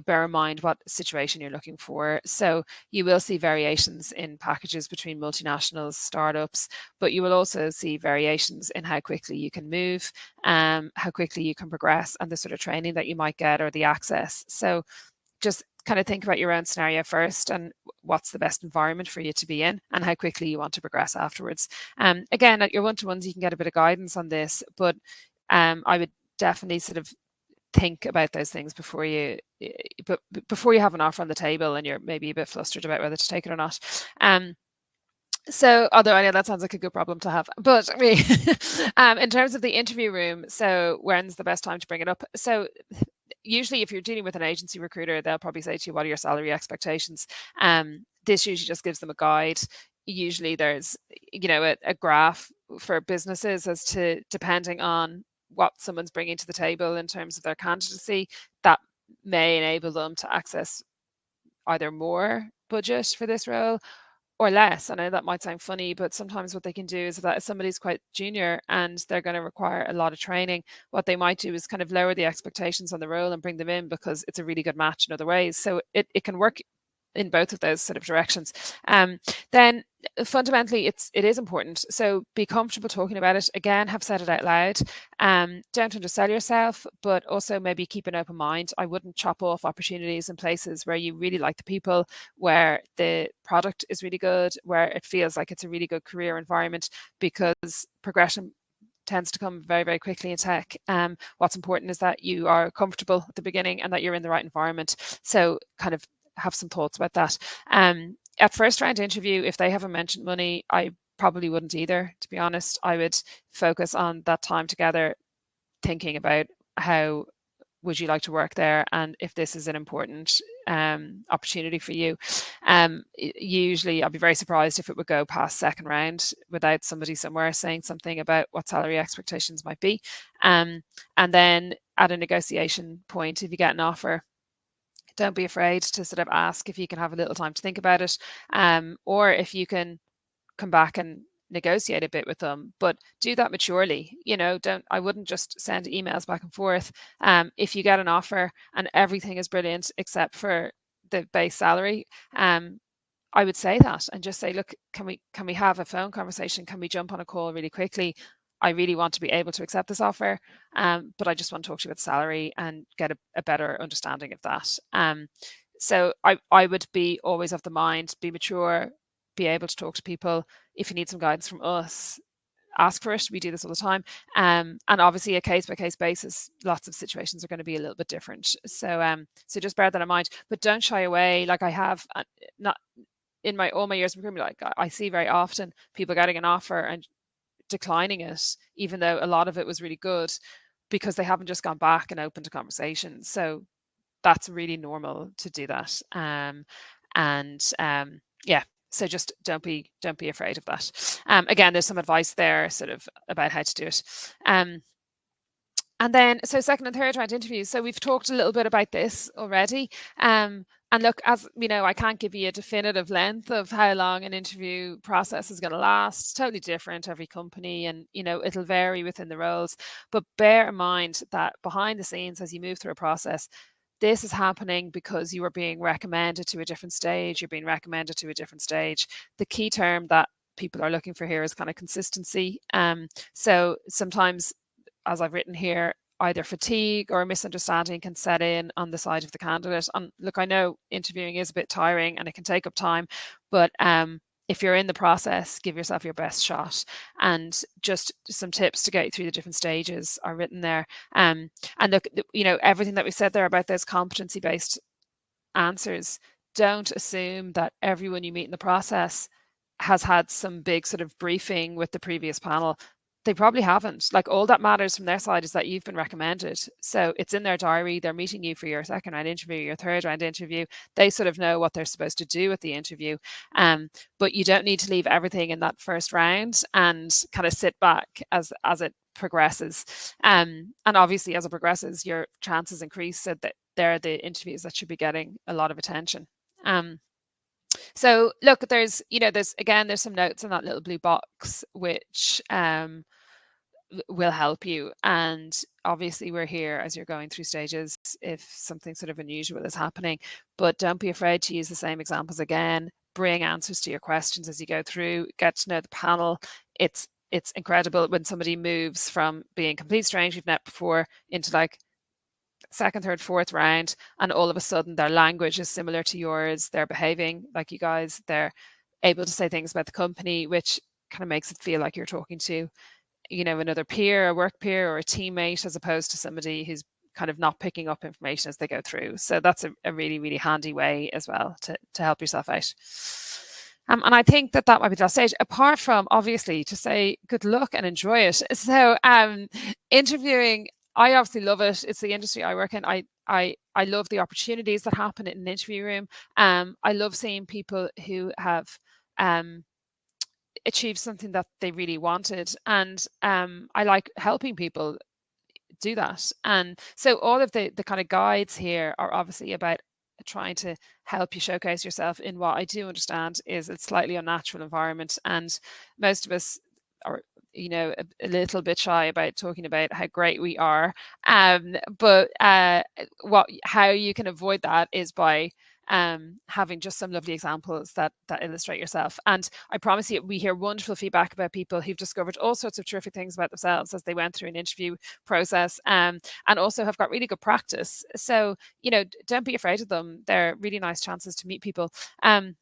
bear in mind what situation you're looking for. So you will see variations in packages between multinationals, startups, but you will also see variations in how quickly you can move, how quickly you can progress, and the sort of training that you might get or the access. So just kind of think about your own scenario first and what's the best environment for you to be in and how quickly you want to progress afterwards. Again, at your one-to-ones, you can get a bit of guidance on this, but I would definitely sort of think about those things before you have an offer on the table and you're maybe a bit flustered about whether to take it or not. So, although I know that sounds like a good problem to have, but in terms of the interview room, so when's the best time to bring it up? So, usually, if you're dealing with an agency recruiter, they'll probably say to you, "What are your salary expectations?" This usually just gives them a guide. Usually, there's a graph for businesses as to depending on what someone's bringing to the table in terms of their candidacy, that may enable them to access either more budget for this role or less. I know that might sound funny, but sometimes what they can do is that if somebody's quite junior and they're going to require a lot of training, what they might do is kind of lower the expectations on the role and bring them in because it's a really good match in other ways. So it can work in both of those sort of directions. Then fundamentally, it is important. So be comfortable talking about it. Again, have said it out loud. Don't undersell yourself, but also maybe keep an open mind. I wouldn't chop off opportunities in places where you really like the people, where the product is really good, where it feels like it's a really good career environment, because progression tends to come very, very quickly in tech. What's important is that you are comfortable at the beginning and that you're in the right environment. So kind of have some thoughts about that. At first round interview, if they haven't mentioned money, I probably wouldn't either, to be honest. I would focus on that time together, thinking about how would you like to work there and if this is an important opportunity for you. Usually I'd be very surprised if it would go past second round without somebody somewhere saying something about what salary expectations might be. And then at a negotiation point, if you get an offer, don't be afraid to sort of ask if you can have a little time to think about it, or if you can come back and negotiate a bit with them, but do that maturely. I wouldn't just send emails back and forth. If you get an offer and everything is brilliant except for the base salary, I would say that and just say, look, can we have a phone conversation? Can we jump on a call really quickly? I really want to be able to accept this offer, but I just want to talk to you about salary and get a better understanding of that. So I would be always of the mind, be mature, be able to talk to people. If you need some guidance from us, ask for it. We do this all the time. And obviously a case by case basis, lots of situations are going to be a little bit different. So just bear that in mind, but don't shy away. Like I have not in all my years of recruitment, like I see very often people getting an offer and declining it, even though a lot of it was really good, because they haven't just gone back and opened a conversation. So that's really normal to do that. And yeah, so just don't be afraid of that. Again, there's some advice there sort of about how to do it. And then, so second and third round interviews. So we've talked a little bit about this already. And look, as we know, I can't give you a definitive length of how long an interview process is going to last. It's totally different every company, and it'll vary within the roles. But bear in mind that behind the scenes, as you move through a process, this is happening because you are being recommended to a different stage. You're being recommended to a different stage. The key term that people are looking for here is kind of consistency. So sometimes, as I've written here, either fatigue or misunderstanding can set in on the side of the candidate. And look, I know interviewing is a bit tiring and it can take up time, but if you're in the process, give yourself your best shot. And just some tips to get you through the different stages are written there. And look, everything that we said there about those competency-based answers, don't assume that everyone you meet in the process has had some big sort of briefing with the previous panel. They probably haven't. Like, all that matters from their side is that you've been recommended. So it's in their diary. They're meeting you for your second round interview, your third round interview. They sort of know what they're supposed to do at the interview. But you don't need to leave everything in that first round and kind of sit back as it progresses. And obviously, as it progresses, your chances increase, so that they're the interviews that should be getting a lot of attention. So look, there's some notes in that little blue box which will help you. And obviously we're here as you're going through stages if something sort of unusual is happening, but don't be afraid to use the same examples again. Bring answers to your questions as you go through, get to know the panel. It's incredible when somebody moves from being complete strange you've met before into like second, third, fourth round, and all of a sudden their language is similar to yours. They're behaving like you guys. They're able to say things about the company, which kind of makes it feel like you're talking to, another peer, a work peer, or a teammate, as opposed to somebody who's kind of not picking up information as they go through. So that's a really, really handy way as well to help yourself out. And I think that might be the last stage, apart from obviously to say good luck and enjoy it. So interviewing, I obviously love it. It's the industry I work in. I love the opportunities that happen in an interview room. I love seeing people who have um, achieved something that they really wanted. And I like helping people do that. And so all of the kind of guides here are obviously about trying to help you showcase yourself in what I do understand is a slightly unnatural environment. And most of us are, a little bit shy about talking about how great we are. But how you can avoid that is by having just some lovely examples that illustrate yourself. And I promise you, we hear wonderful feedback about people who've discovered all sorts of terrific things about themselves as they went through an interview process, and also have got really good practice. So don't be afraid of them. They're really nice chances to meet people. And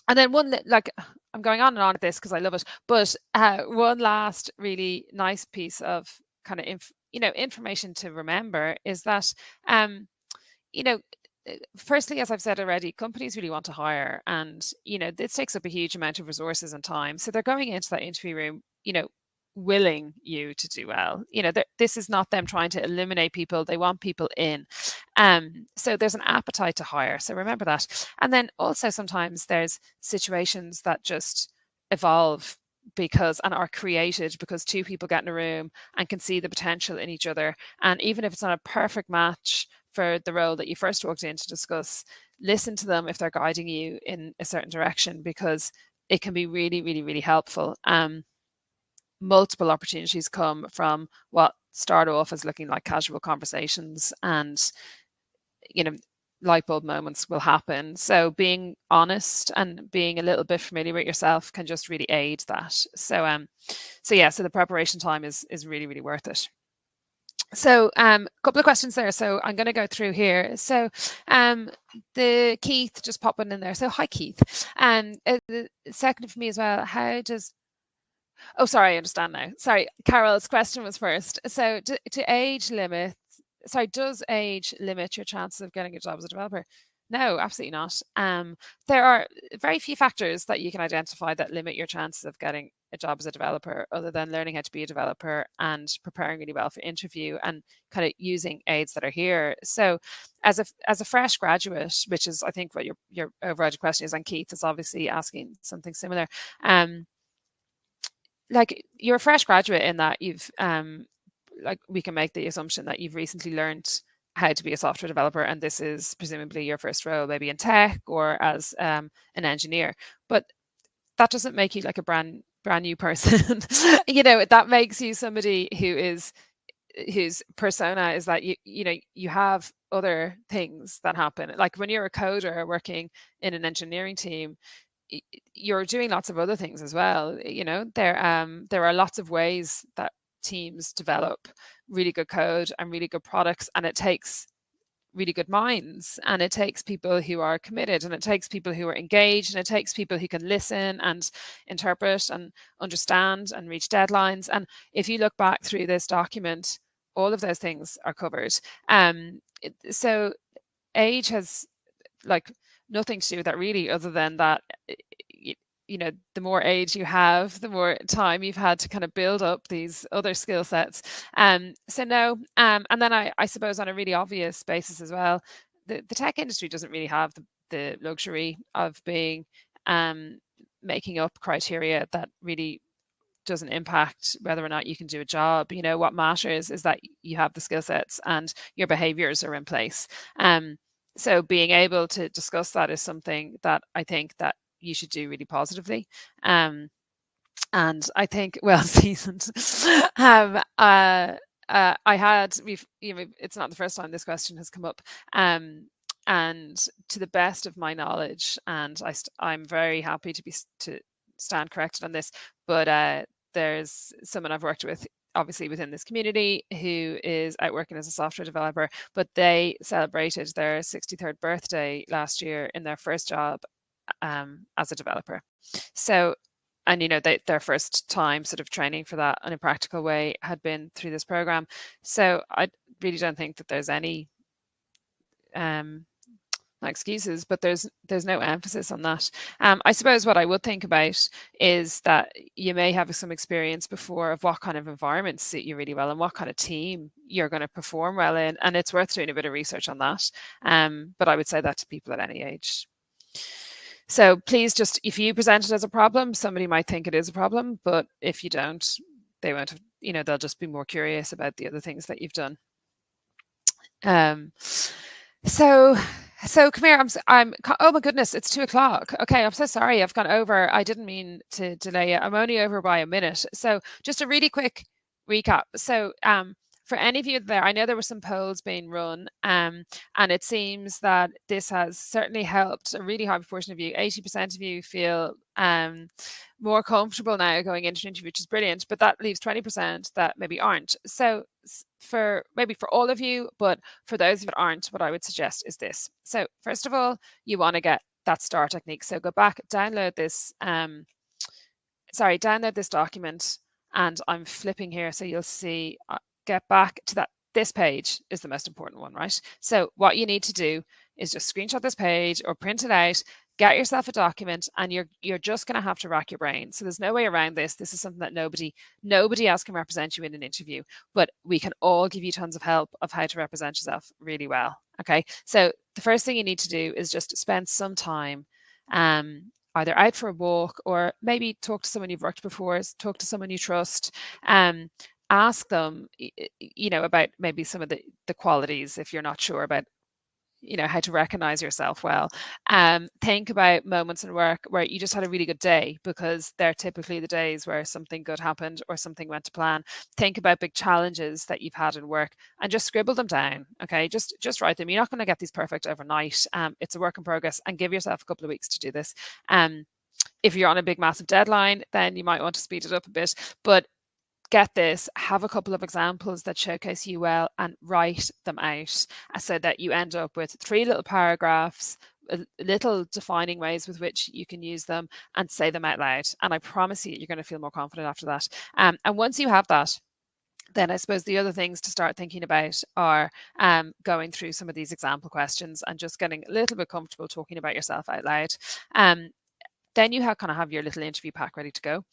then I'm going on and on with this because I love it, but one last really nice piece of kind of information to remember is that you know firstly, as I've said already, companies really want to hire, and this takes up a huge amount of resources and time. So they're going into that interview room, willing you to do well. This is not them trying to eliminate people. They want people in. So there's an appetite to hire. So remember that. And then also sometimes there's situations that just evolve and are created because two people get in a room and can see the potential in each other. And even if it's not a perfect match for the role that you first walked in to discuss, listen to them if they're guiding you in a certain direction, because it can be really, really, really helpful. Multiple opportunities come from what start off as looking like casual conversations, and light bulb moments will happen. So being honest and being a little bit familiar with yourself can just really aid that. So the preparation time is really, really worth it. So a couple of questions there. So I'm going to go through here. So the Keith just popping in there. So hi Keith. The second for me as well. Oh, sorry, I understand now. Sorry, Carol's question was first. So does age limit your chances of getting a job as a developer? No, absolutely not. There are very few factors that you can identify that limit your chances of getting a job as a developer, other than learning how to be a developer and preparing really well for interview and kind of using aids that are here. So as a fresh graduate, which is I think what your overall question is, and Keith is obviously asking something similar. Like you're a fresh graduate in that you've we can make the assumption that you've recently learned how to be a software developer, and this is presumably your first role, maybe in tech or as an engineer. But that doesn't make you like a brand new person. That makes you somebody whose persona is that you have other things that happen. Like when you're a coder working in an engineering team, you're doing lots of other things as well. There are lots of ways that teams develop really good code and really good products, and it takes really good minds, and it takes people who are committed, and it takes people who are engaged, and it takes people who can listen and interpret and understand and reach deadlines. And if you look back through this document, all of those things are covered. So age has like nothing to do with that really, other than that the more age you have, the more time you've had to kind of build up these other skill sets. So no, and then I suppose on a really obvious basis as well, the tech industry doesn't really have the luxury of being making up criteria that really doesn't impact whether or not you can do a job. What matters is that you have the skill sets and your behaviors are in place. So being able to discuss that is something that I think that you should do really positively. And I think well seasoned. I had it's not the first time this question has come up. And to the best of my knowledge, and I'm very happy to stand corrected on this, but there's someone I've worked with obviously within this community who is out working as a software developer, but they celebrated their 63rd birthday last year in their first job as a developer. So, and their first time sort of training for that in a practical way had been through this program. So I really don't think that there's any not excuses, but there's no emphasis on that. I suppose what I would think about is that you may have some experience before of what kind of environments suit you really well and what kind of team you're going to perform well in, and it's worth doing a bit of research on that. But I would say that to people at any age. So please, just if you present it as a problem, somebody might think it is a problem, but if you don't, they won't have, they'll just be more curious about the other things that you've done. Um, so come here. Oh my goodness, it's 2 o'clock. Okay, I'm so sorry. I've gone over. I didn't mean to delay you. I'm only over by a minute. So just a really quick recap. So for any of you there, I know there were some polls being run, and it seems that this has certainly helped a really high proportion of you. 80% of you feel more comfortable now going into an interview, which is brilliant, but that leaves 20% that maybe aren't. So for all of you, but for those that aren't, what I would suggest is this. So first of all, you want to get that STAR technique. So go back, download this document, and I'm flipping here so you'll see, get back to that. This page is the most important one, right? So what you need to do is just screenshot this page or print it out, get yourself a document, and you're just going to have to rack your brain. So there's no way around this. This is something that nobody else can represent you in an interview, but we can all give you tons of help of how to represent yourself really well. Okay, so the first thing you need to do is just spend some time either out for a walk or maybe talk to someone you've worked before, talk to someone you trust, ask them, about maybe some of the qualities if you're not sure about, how to recognize yourself well. Think about moments in work where you just had a really good day, because they're typically the days where something good happened or something went to plan. Think about big challenges that you've had in work and just scribble them down. Okay, just write them. You're not going to get these perfect overnight. It's a work in progress, and give yourself a couple of weeks to do this. If you're on a big massive deadline, then you might want to speed it up a bit, but get this, have a couple of examples that showcase you well and write them out, so that you end up with 3 little paragraphs, little defining ways with which you can use them, and say them out loud. And I promise you're going to feel more confident after that. And once you have that, then I suppose the other things to start thinking about are going through some of these example questions and just getting a little bit comfortable talking about yourself out loud. Then you kind of have your little interview pack ready to go.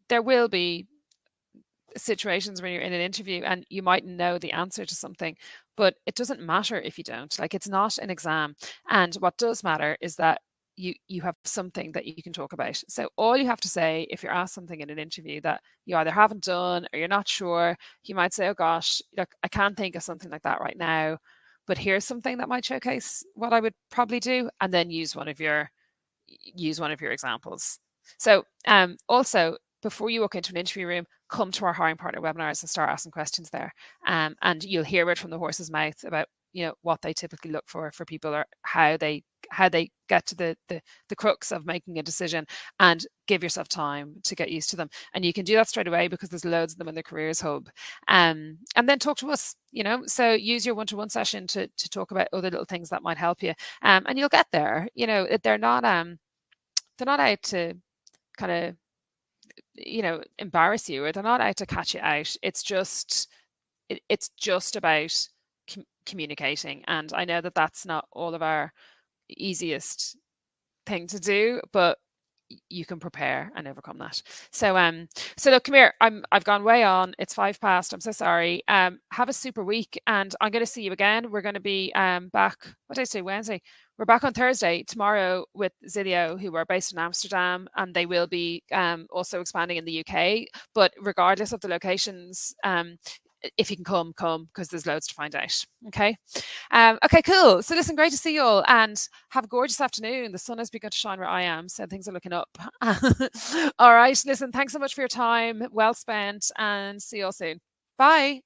There will be situations when you're in an interview and you might know the answer to something, but it doesn't matter if you don't. Like, it's not an exam. And what does matter is that you have something that you can talk about. So all you have to say, if you're asked something in an interview that you either haven't done or you're not sure, you might say, oh gosh, look, I can't think of something like that right now, but here's something that might showcase what I would probably do, and then use one of your examples. So also, before you walk into an interview room, come to our hiring partner webinars and start asking questions there. And you'll hear it from the horse's mouth about what they typically look for people, or how they get to the crux of making a decision, and give yourself time to get used to them. And you can do that straight away, because there's loads of them in the careers hub. And then talk to us, so use your one-to-one session to talk about other little things that might help you. And you'll get there. They're not out to kind of embarrass you, or they're not out to catch you out. It's just about communicating. And I know that that's not all of our easiest thing to do, but you can prepare and overcome that. So look, come here. I've gone way on. It's 5 past. I'm so sorry. Have a super week, and I'm going to see you again. We're going to be back. What did I say? Wednesday. We're back on Thursday tomorrow with Zilio, who are based in Amsterdam, and they will be also expanding in the UK. But regardless of the locations, if you can come, because there's loads to find out. Okay. Okay, cool. So listen, great to see you all, and have a gorgeous afternoon. The sun has begun to shine where I am, so things are looking up. All right. Listen, thanks so much for your time. Well spent, and see you all soon. Bye.